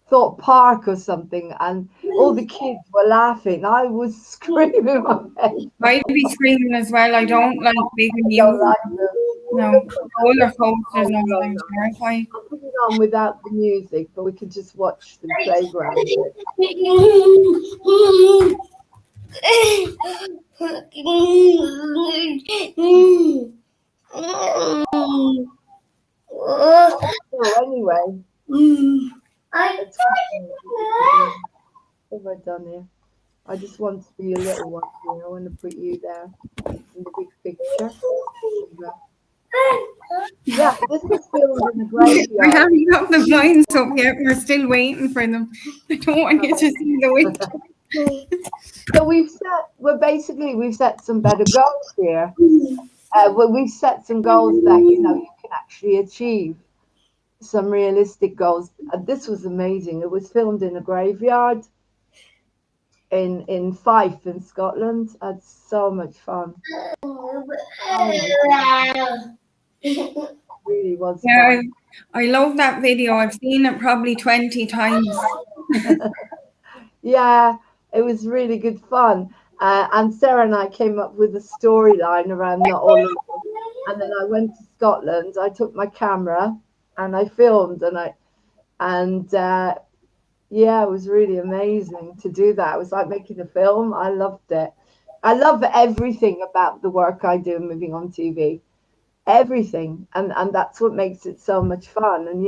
Thought Park or something, and all the kids were laughing. I was screaming my head. I'd be screaming as well. I don't like big I don't music. like them. No, roller coasters and I'm terrified. I'll put it on without the music, but we can just watch the playground. So anyway, what have I done here? I just want to be a little one here. I want to put you there in the big picture. Yeah, this was filmed in the graveyard. I haven't got the blinds up yet. We're still waiting for them. I don't want you to see the window. So we've set some better goals here. We've set some goals that you can actually achieve. Some realistic goals. This was amazing. It was filmed in a graveyard in Fife in Scotland. I had so much fun. It really was fun. I love that video. I've seen it probably 20 times. Yeah, it was really good fun. And Sarah and I came up with a storyline around Not All Alone. And then I went to Scotland. I took my camera and I filmed, yeah, it was really amazing to do that. It was like making a film. I loved it. I love everything about the work I do moving on TV. Everything. And that's what makes it so much fun. And,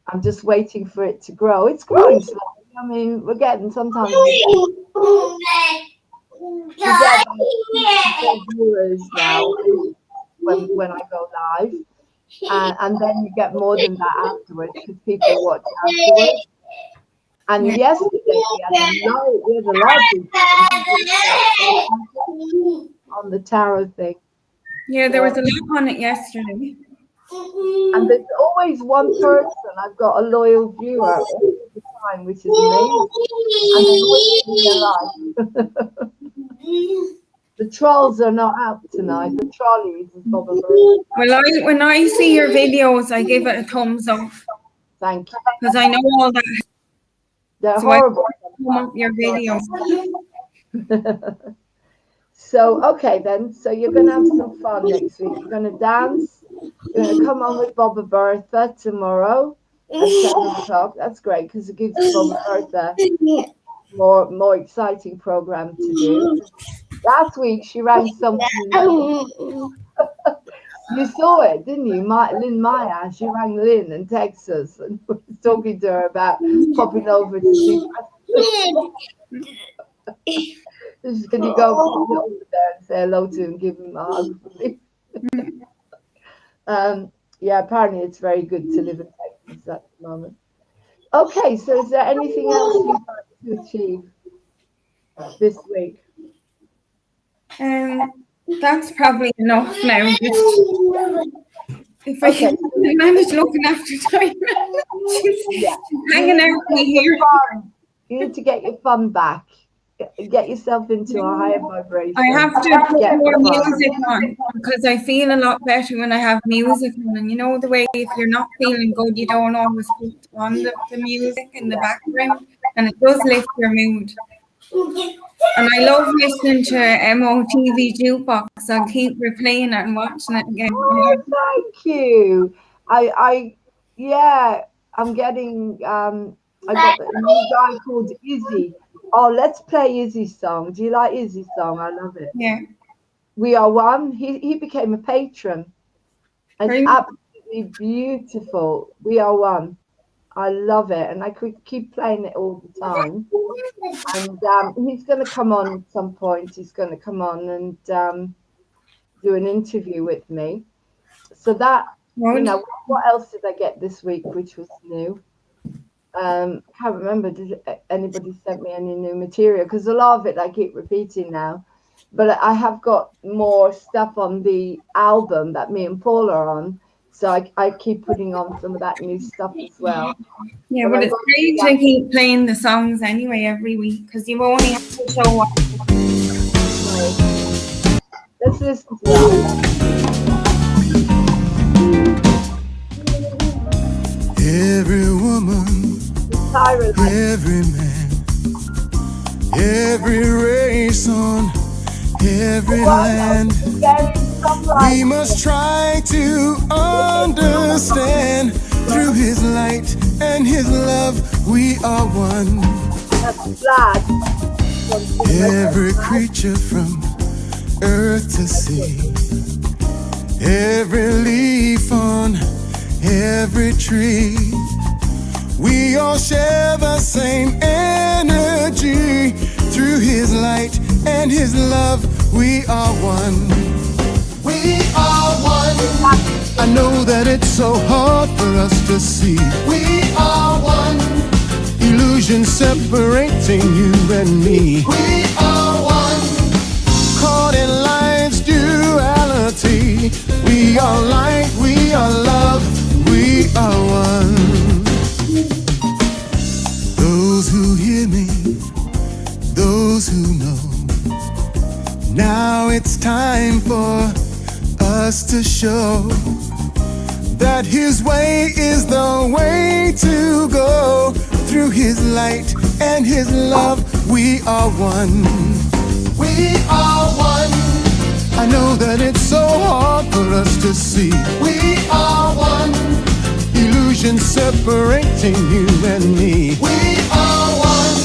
I'm just waiting for it to grow. It's growing slowly. I mean, we're getting sometimes viewers now when I go live. And then you get more than that afterwards because people watch afterwards. And yesterday we had a lot on the tarot thing. Yeah, there was a lot on it yesterday. And there's always one person. I've got a loyal viewer all the time, which is amazing. And they wait alive. The trolls are not out tonight. The trolleys is probably. Well, when I see your videos, I give it a thumbs up. Thank you. Because I know all that. They're horrible. Your videos. So, okay then. So you're going to have some fun next week. You're going to dance. You're going to come on with Bob and Bertha tomorrow at 7 o'clock. That's great because it gives Bob and Bertha more exciting program to do. Last week she rang something. You saw it, didn't you? Lynn Maya. She rang Lynn in Texas and was talking to her about popping over to see. Can you go over there and say hello to him, give him a hug for me? Yeah, apparently it's very good to live in Texas at the moment. Okay, so is there anything else you'd like to achieve this week? That's probably enough now. If I can manage looking after time, she's hanging out with me here. You need to get your fun back. get yourself into a higher vibration. I have to put more music on because I feel a lot better when I have music on. And you know the way if you're not feeling good, you don't always put on the music in the background, and it does lift your mood. And I love listening to MOTV Jukebox. I'll keep replaying it and watching it again. Oh, thank you. Yeah, I'm getting I got a new guy called Izzy. Oh, let's play Izzy's song. Do you like Izzy's song? I love it. Yeah. We Are One. He became a patron. It's absolutely beautiful. We Are One. I love it, and I could keep playing it all the time. And he's going to come on at some point. He's going to come on and do an interview with me. So that, you know, what else did I get this week, which was new? Can't remember. Did anybody send me any new material? Because a lot of it I keep repeating now. But I have got more stuff on the album that me and Paul are on. So I keep putting on some of that new stuff as well. Yeah, but it's great to keep playing the songs anyway every week because you only have to show up. Let's listen to that. Every woman, every man, every race on every land. We must try to understand through his light and his love we are one. Every creature from earth to sea, every leaf on every tree, we all share the same energy. Through his light and his love we are one. We are one. I know that it's so hard for us to see. We are one. Illusion separating you and me. We are one. Caught in life's duality. We are light, we are love, we are one. Those who hear me, those who know, now it's time for us to show that his way is the way to go. Through his light and his love we are one. We are one. I know that it's so hard for us to see. We are one. Illusion separating you and me. We are one.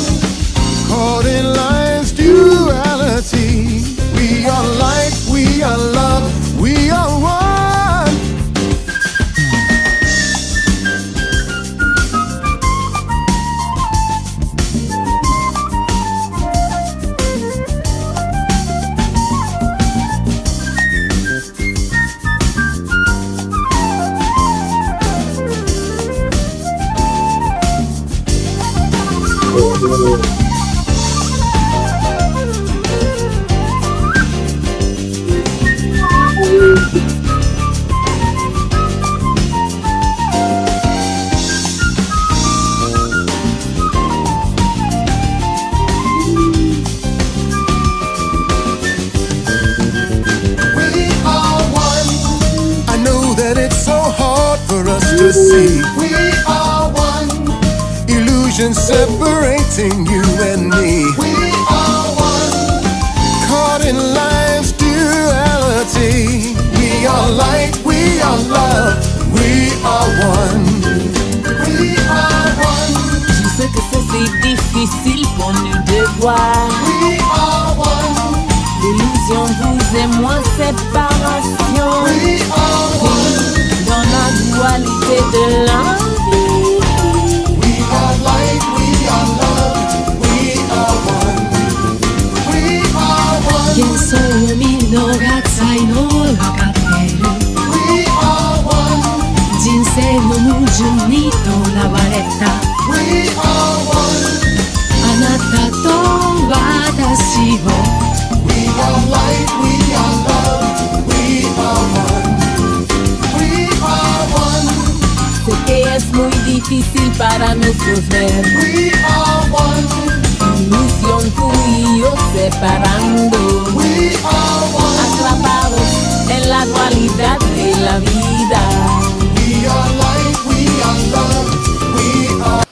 Caught in life's duality. We are light, we are love, we are one. To see. We are one. Illusion separating you and me. We are one. Caught in life's duality. We are light, we are love, we are one. We are one. Je sais que c'est si difficile pour nous de voir. We are one. L'illusion vous et moi, séparation. We are one. Dans la dualité de la vie. We are light, we are love, we are one. We are one. 幻想を見逃さいの分かってる。We are one. 人生の矛盾にとらわれた。We are one. あなたと私を。We are light, we are love, we are one. Sé que es muy difícil para nosotros ver. We are one. ilusión tú y yo separando, atrapados en la dualidad de la vida. We are light, we are love, we are.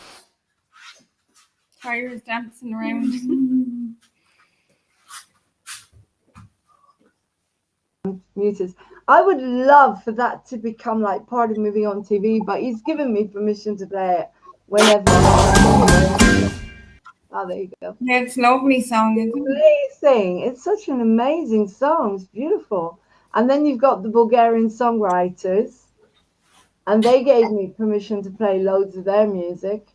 Tyra's dancing around. Muted. I would love for that to become like part of Moving On TV, but he's given me permission to play it whenever. Oh, there you go. Yeah, it's a lovely song, isn't it? Amazing. It's such an amazing song. It's beautiful. And then you've got the Bulgarian songwriters, and they gave me permission to play loads of their music.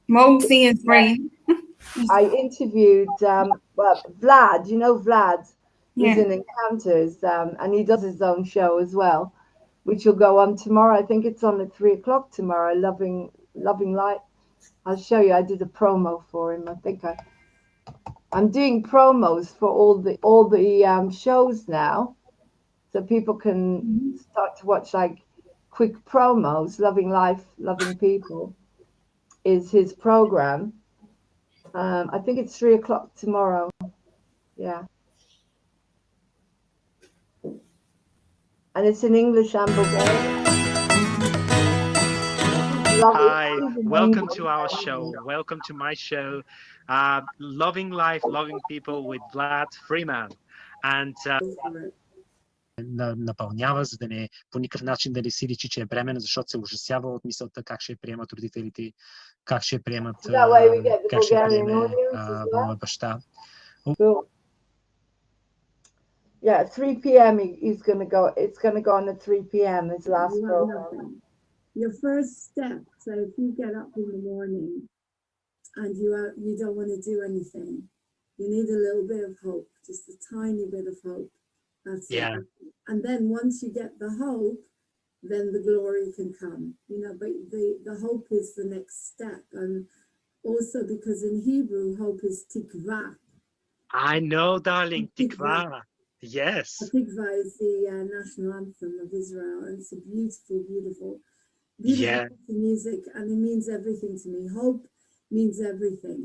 Moxie is great. I interviewed Vlad, you know Vlad, who's Yeah. in Encounters, and he does his own show as well, which will go on tomorrow. I think it's on at 3:00 tomorrow. Loving Light. I'll show you. I did a promo for him. I'm doing promos for all the shows now, so people can start to watch like quick promos. Loving Life, Loving People is his program. I think it's 3:00 tomorrow. Yeah. And it's in English and Bulgarian. Hi, welcome to our show. Welcome to my show, Loving Life, Loving People with Vlad Freeman. And напълнява, за да не по никакъв начин да не си личи, че е бременна, защото се ужасява от мисълта как ще я приемат родителите, как ще я приемат, как ще я приеме моя баща. Cool. Yeah, 3 p.m. He's gonna go. It's gonna go on at 3 p.m. His last program. Your first step. So if you get up in the morning and you don't want to do anything, you need a little bit of hope, just a tiny bit of hope. That's Yeah. it. And then once you get the hope, then the glory can come. You know, but the hope is the next step, and also because in Hebrew, hope is tikva. I know, darling, Tikva. Yes. Tikva is the national anthem of Israel, and it's a beautiful, beautiful Yeah. music, and it means everything to me. Hope means everything.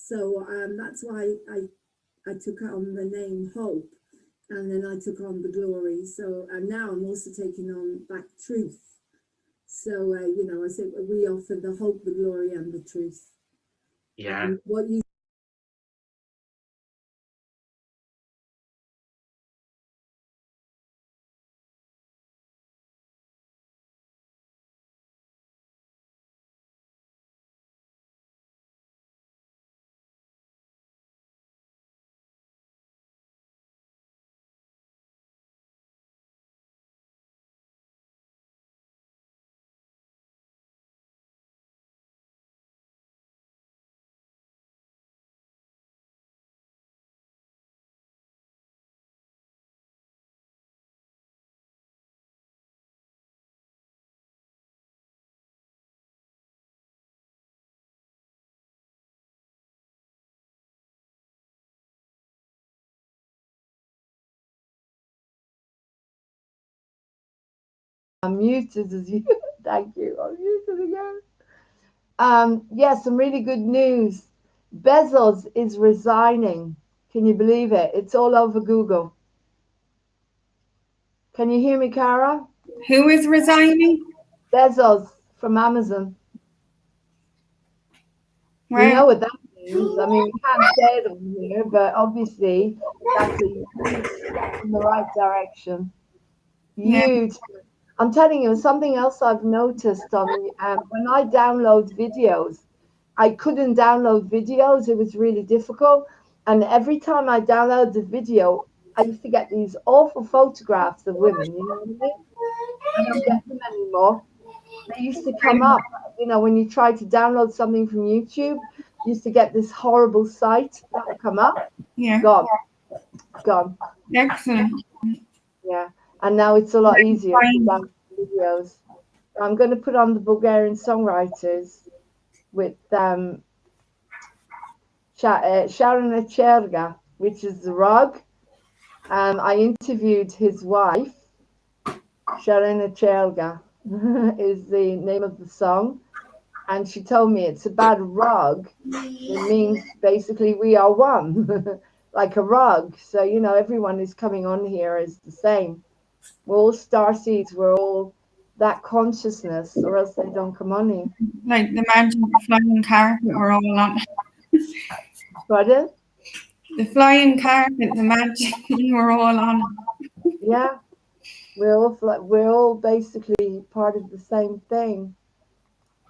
So that's why I took on the name Hope, and then I took on the glory. So and now I'm also taking on back truth. So you know, I said we offer the hope, the glory, and the truth. Yeah. And what you I'm muted as you. Thank you. I'm muted again. Yes, some really good news. Bezos is resigning. Can you believe it? It's all over Google. Can you hear me, Cara? Who is resigning? Bezos from Amazon. Wow. You know what that means. I mean, we can't say it on here, but obviously that's a huge step in the right direction. Yeah. Huge. I'm telling you, something else I've noticed on when I download videos, I couldn't download videos. It was really difficult. And every time I download the video, I used to get these awful photographs of women, you know what I mean? I don't get them anymore. They used to come up, you know, when you try to download something from YouTube, you used to get this horrible site that would come up. Yeah. Gone. Excellent. Yeah. And now it's a lot easier to download videos. I'm going to put on the Bulgarian songwriters with Sharon Cherga, which is the rug. I interviewed his wife, Sharon Cherga is the name of the song. And she told me it's about a rug. It means basically we are one, like a rug. So, you know, everyone who's coming on here is the same. We're all starseeds. We're all that consciousness, or else they don't come on here. Like the magic flying carpet we're all on. Pardon? The flying carpet, the magic we're all on. Yeah. We're all basically part of the same thing.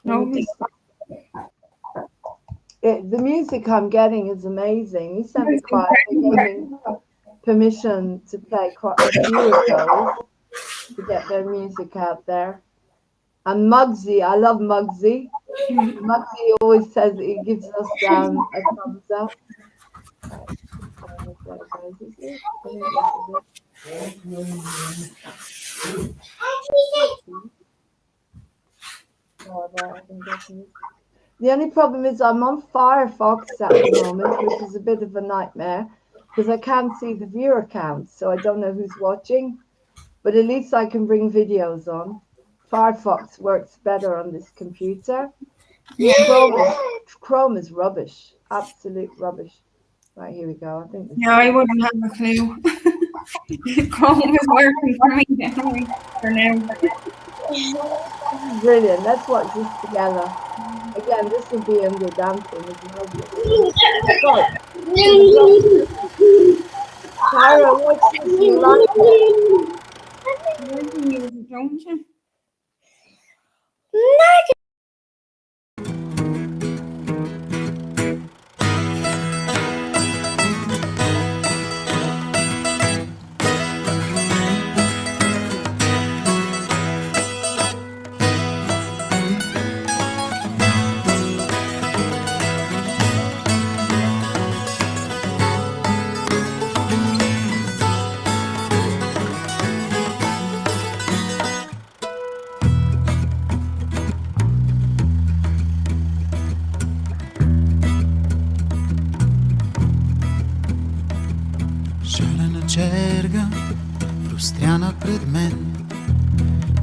Nobody. The music I'm getting is amazing. He sent me quite permission to play quite a few of those to get their music out there. And Muggsy, I love Muggsy. Muggsy always says he gives us a thumbs up. The only problem is I'm on Firefox at the moment, which is a bit of a nightmare because I can't see the viewer count, so I don't know who's watching, but at least I can bring videos on. Firefox works better on this computer. Chrome is rubbish, absolute rubbish. Right, here we go. I think. Yeah, I wouldn't have a clue. Chrome is working for me anyway, for now. Brilliant. Let's watch this together. Again, this will be under dancing as well. Tyra, what's this? You like it? Don't you? Шалена черга простряна пред мен.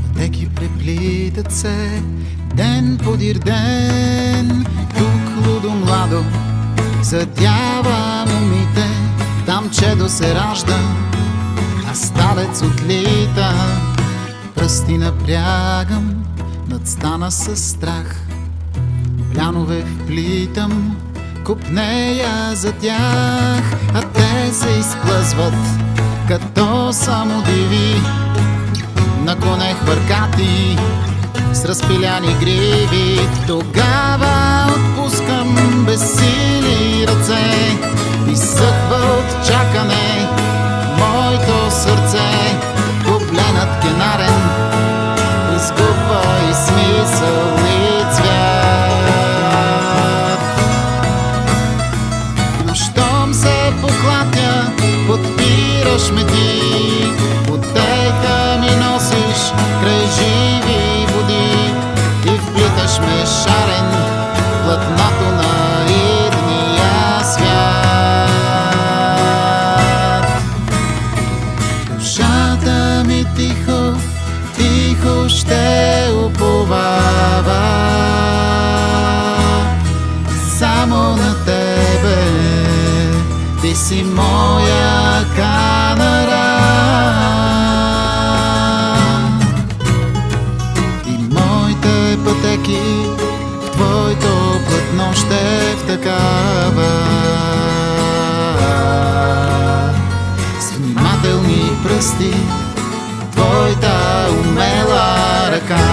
Пътеки преплитат се ден подир ден. Тук лудо младо задява момите. Там чедо се ражда, а старец отлита. Пръсти напрягам, надстана със страх. Плянове вплитам, купнея за тях, а те се изплъзват като само диви. На коне хвъркати с разпиляни гриви. Тогава отпускам безсили ръце. Изсъхва от чакане моето сърце. Купленът кенарен изгубва и смисъл и цвят. Но щом се поклатя, подпираш ме ти. Утеха ми носиш край живи води и вплиташ ме шарен в платното на идния свят. Душата ми тихо, тихо ще уповава само на тебе. Ти си моя канара. И моите пътеки в твоето платно ще втъкава. С внимателни пръсти твоята умела ръка.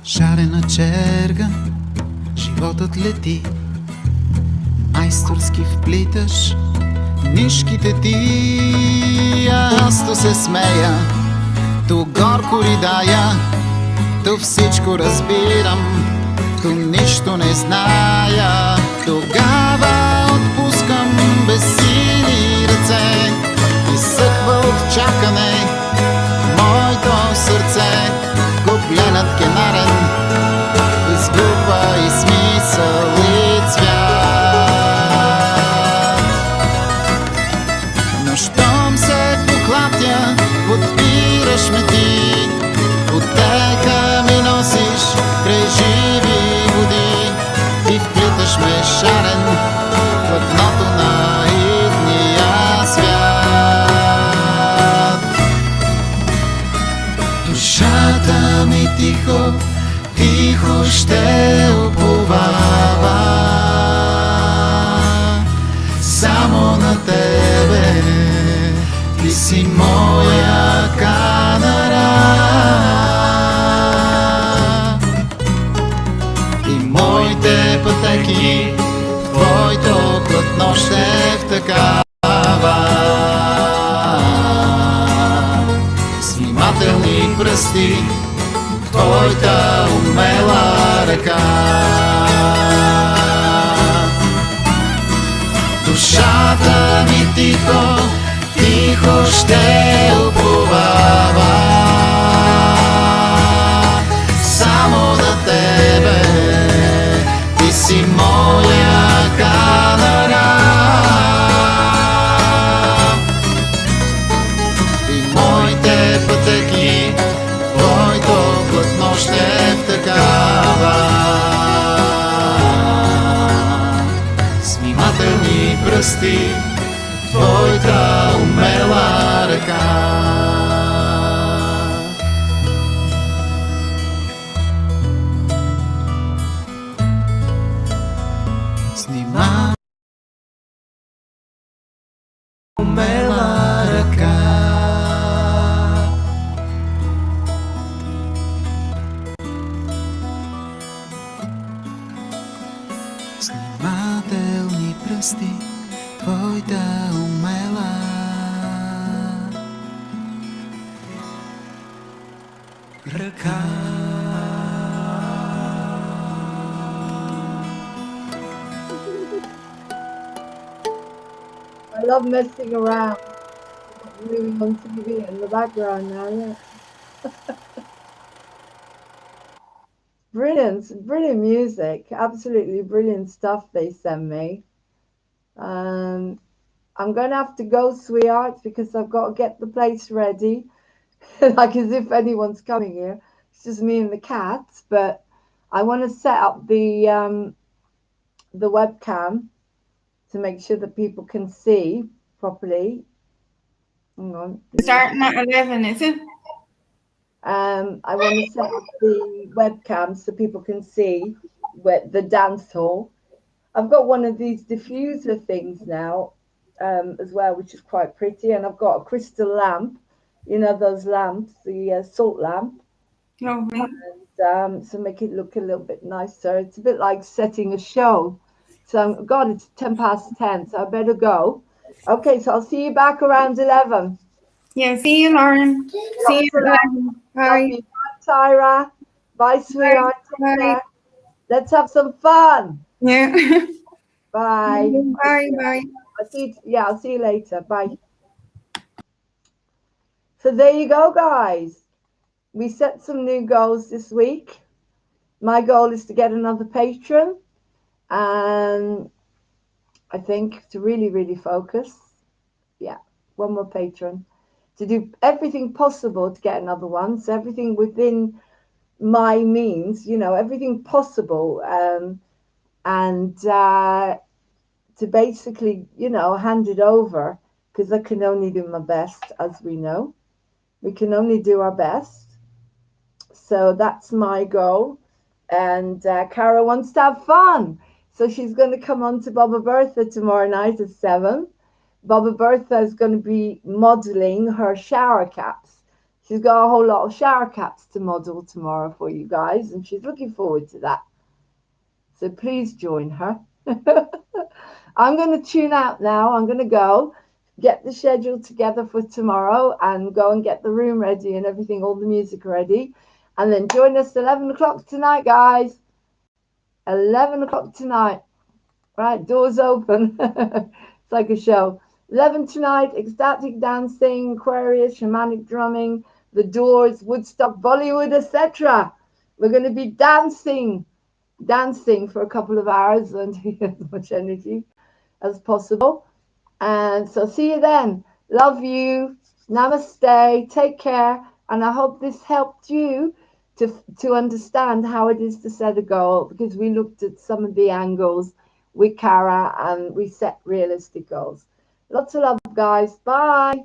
Шарена черга, животът лети, майсторски вплиташ нишките ти. Аз то се смея, то горко ридая, то всичко разбирам, то нищо не зная. Тогава отпускам безсили ръце, изсъхва от чакане моето сърце. Купленът кенарен изгубва и смисъл и цвят. Но щом се поклатя, подпираш ме ти, отека ми носиш през живи води и вплиташ ме шарен в дното на идния свят. Душата ми тихо, тихо ще уповава само на тебе. Ти си моя канара и моите пътеки в твоето платно ще втъкава. С внимателни пръсти в твоята умела ръка. Душата ми тихо, тихо ще уповава само на тебе. Ти си моя канара и моите пътеки твоето платно ще втъкава. С внимателни пръсти твоята умела ръка. Снима умела ръка. С внимателни пръсти твоята умела ръка. I love messing around. Moving on TV in the background now, yeah. Brilliant, brilliant music. Absolutely brilliant stuff they send me. I'm going to have to go, sweetheart, because I've got to get the place ready. Like as if anyone's coming here. It's just me and the cats. But I want to set up the webcam to make sure that people can see properly. Hang on. Starting at 11, is it? I want to set up the webcam so people can see the dance hall. I've got one of these diffuser things now as well, which is quite pretty. And I've got a crystal lamp, you know, those lamps, the salt lamp. Lovely. And so make it look a little bit nicer. It's a bit like setting a show. So, God, it's 10 past 10, so I better go. Okay, so I'll see you back around 11. Yeah, see you, Lauren. See you, Lauren. Bye. Bye, Tyra. Bye, sweetheart. Bye. Bye. Let's have some fun. Yeah. Bye. Bye, bye. I'll see you later. Bye. So there you go, guys. We set some new goals this week. My goal is to get another patron. And I think to really, really focus. Yeah, one more patron. To do everything possible to get another one. So everything within my means, you know, everything possible. And to basically, you know, hand it over, because I can only do my best, as we know. We can only do our best. So that's my goal. And Cara wants to have fun. So she's going to come on to Baba Bertha tomorrow night at 7. Baba Bertha is going to be modeling her shower caps. She's got a whole lot of shower caps to model tomorrow for you guys, and she's looking forward to that. So please join her. I'm going to tune out now. I'm going to go get the schedule together for tomorrow and go and get the room ready and everything, all the music ready. And then join us 11 o'clock tonight, guys. 11 o'clock tonight. Right, doors open. It's like a show. 11 tonight, ecstatic dancing, Aquarius, shamanic drumming, the Doors, Woodstock, Bollywood, etc. We're going to be dancing for a couple of hours and as much energy as possible. And so see you then. Love you. Namaste. Take care. And I hope this helped you to understand how it is to set a goal, because we looked at some of the angles with Cara and we set realistic goals. Lots of love, guys. Bye.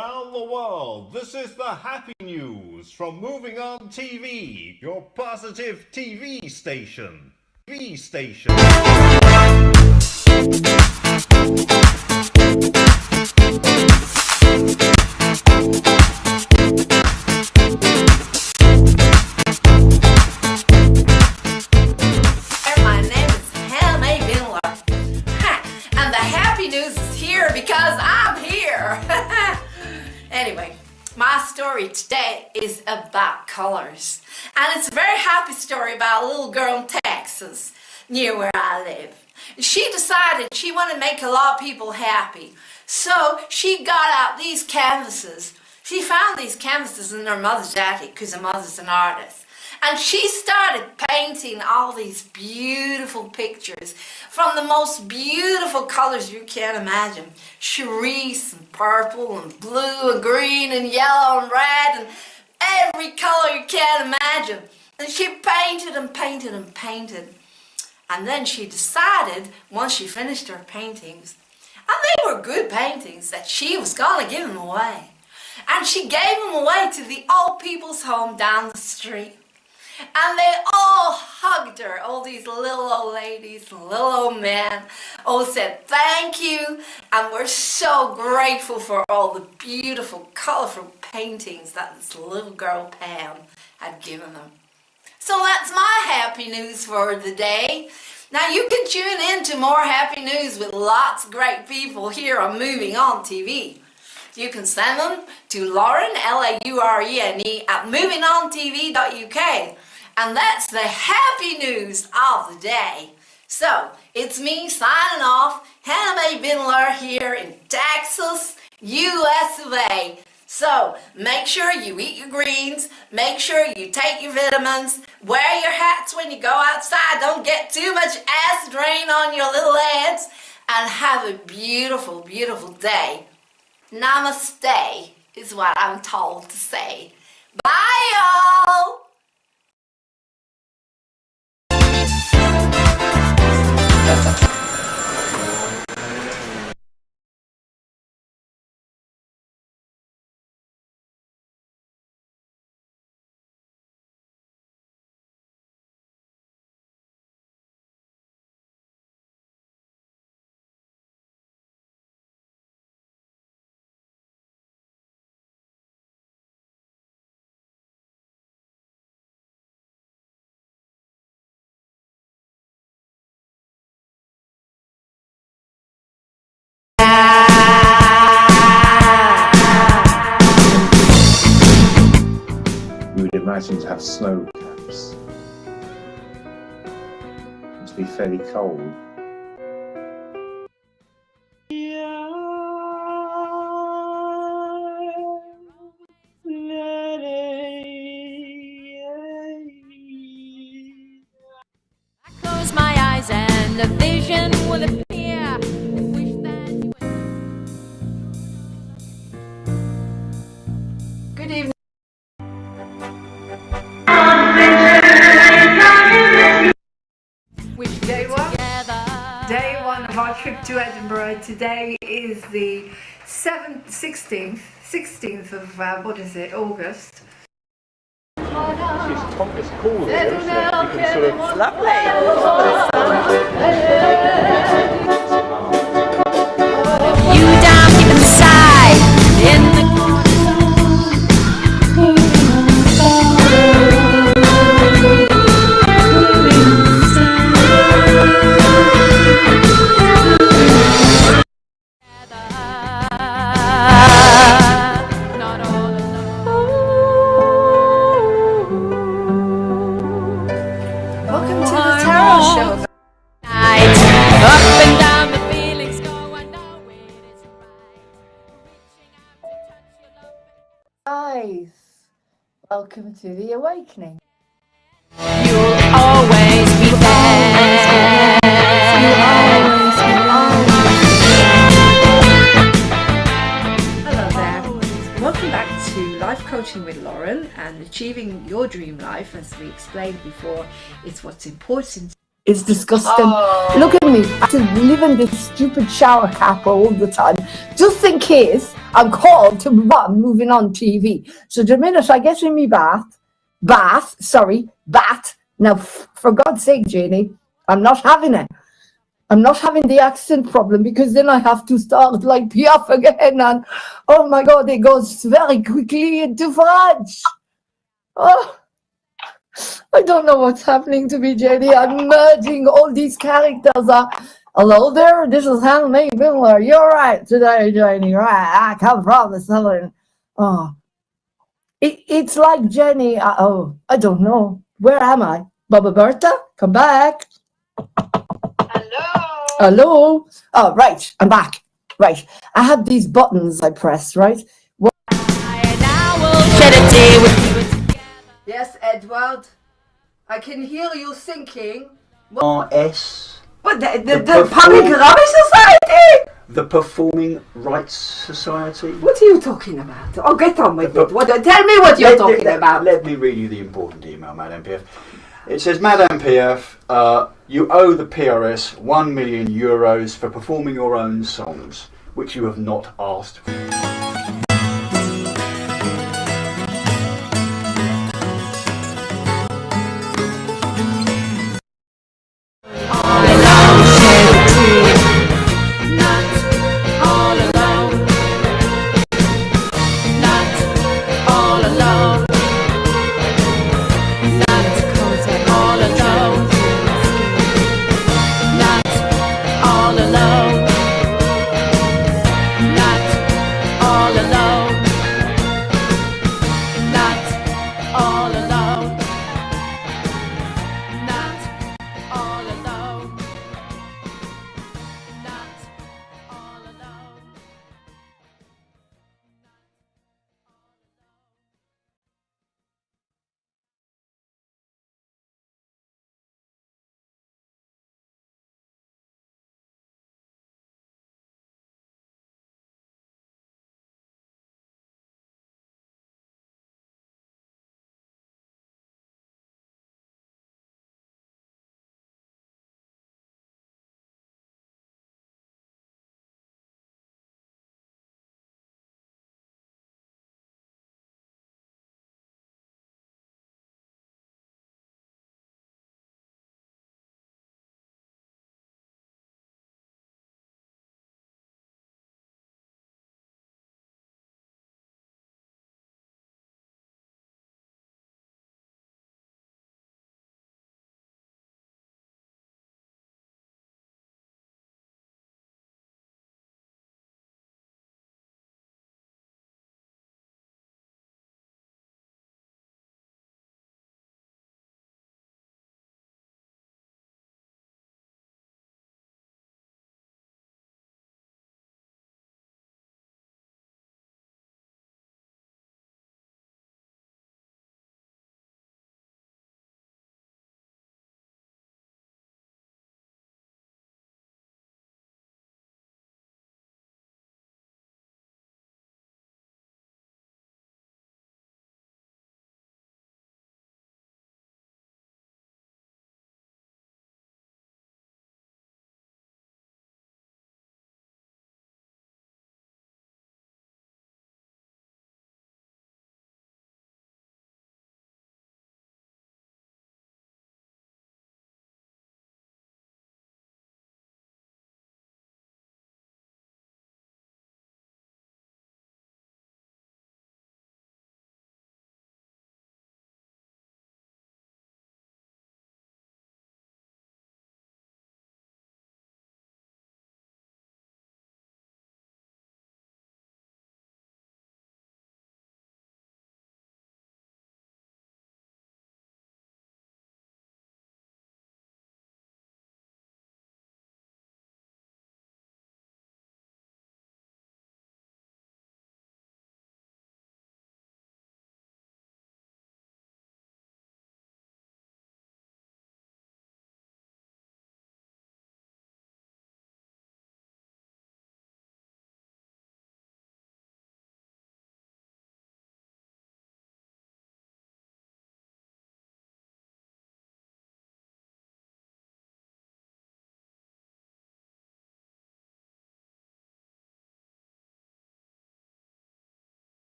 around the world. This is the happy news from Moving On TV, your positive TV station. TV station. My name is Hannah Mae Bindler. And the happy news is here because I'm here. Anyway, my story today is about colors. And it's a very happy story about a little girl in Texas, near where I live. She decided she wanted to make a lot of people happy. So she got out these canvases. She found these canvases in her mother's attic because her mother's an artist. And she started painting all these beautiful pictures from the most beautiful colors you can imagine. Cerise and purple and blue and green and yellow and red and every color you can imagine. And she painted and painted and painted. And then she decided, once she finished her paintings, and they were good paintings, that she was going to give them away. And she gave them away to the old people's home down the street. And they all hugged her, all these little old ladies and little old men, all said thank you, and we're so grateful for all the beautiful, colorful paintings that this little girl Pam had given them. So that's my happy news for the day. Now you can tune in to more happy news with lots of great people here on Moving On TV. You can send them to Lauren, Laurene, at movingontv.uk. And that's the happy news of the day. So, it's me signing off, Hannah Mae Bindler here in Texas, US of A. So, make sure you eat your greens, make sure you take your vitamins, wear your hats when you go outside, don't get too much acid rain on your little heads, and have a beautiful, beautiful day. Namaste is what I'm told to say. Bye, y'all! You would imagine to have snow caps. It must be fairly cold. I close my eyes and a vision will appear. Wish that you were. Good evening. Day one of our trip to Edinburgh. Today is the 16th of August. It's cool here, isn't it? You can sort of... You down deep inside in the Welcome to the Tarot Show. night. Up and down the feelings go, I know it is right. Reaching out to touch your love. Guys, welcome to the awakening. You'll always be there. Hello there. Welcome back to Life Coaching with Lauren, and achieving your dream life, as we explained before, is what's important. It's disgusting. Look at me. I have to live in this stupid shower cap all the time, just in case I'm called to moving on TV. So the minute I get in my bat. Now, for God's sake, Janie, I'm not having it. I'm not having the accent problem, because then I have to start like Piaf again, and oh my God, it goes very quickly into French. Oh, I don't know what's happening to me, Jenny. I'm merging all these characters. Hello there, this is Handmaid Miller. You're right today, Jenny. Right, I come from the southern. Oh, it's like Jenny. I don't know. Where am I? Baba Bertha, come back. Hello. Oh, right. I'm back. Right. I have these buttons I press, right? Yes, Edward. I can hear you thinking. RS. What, the Public Rubbish Society? The Performing Rights Society. What are you talking about? Oh, get on with it. Tell me what you're talking about. Let me read you the important email, Madame PF. It says, Madame PF, you owe the PRS €1 million for performing your own songs, which you have not asked for.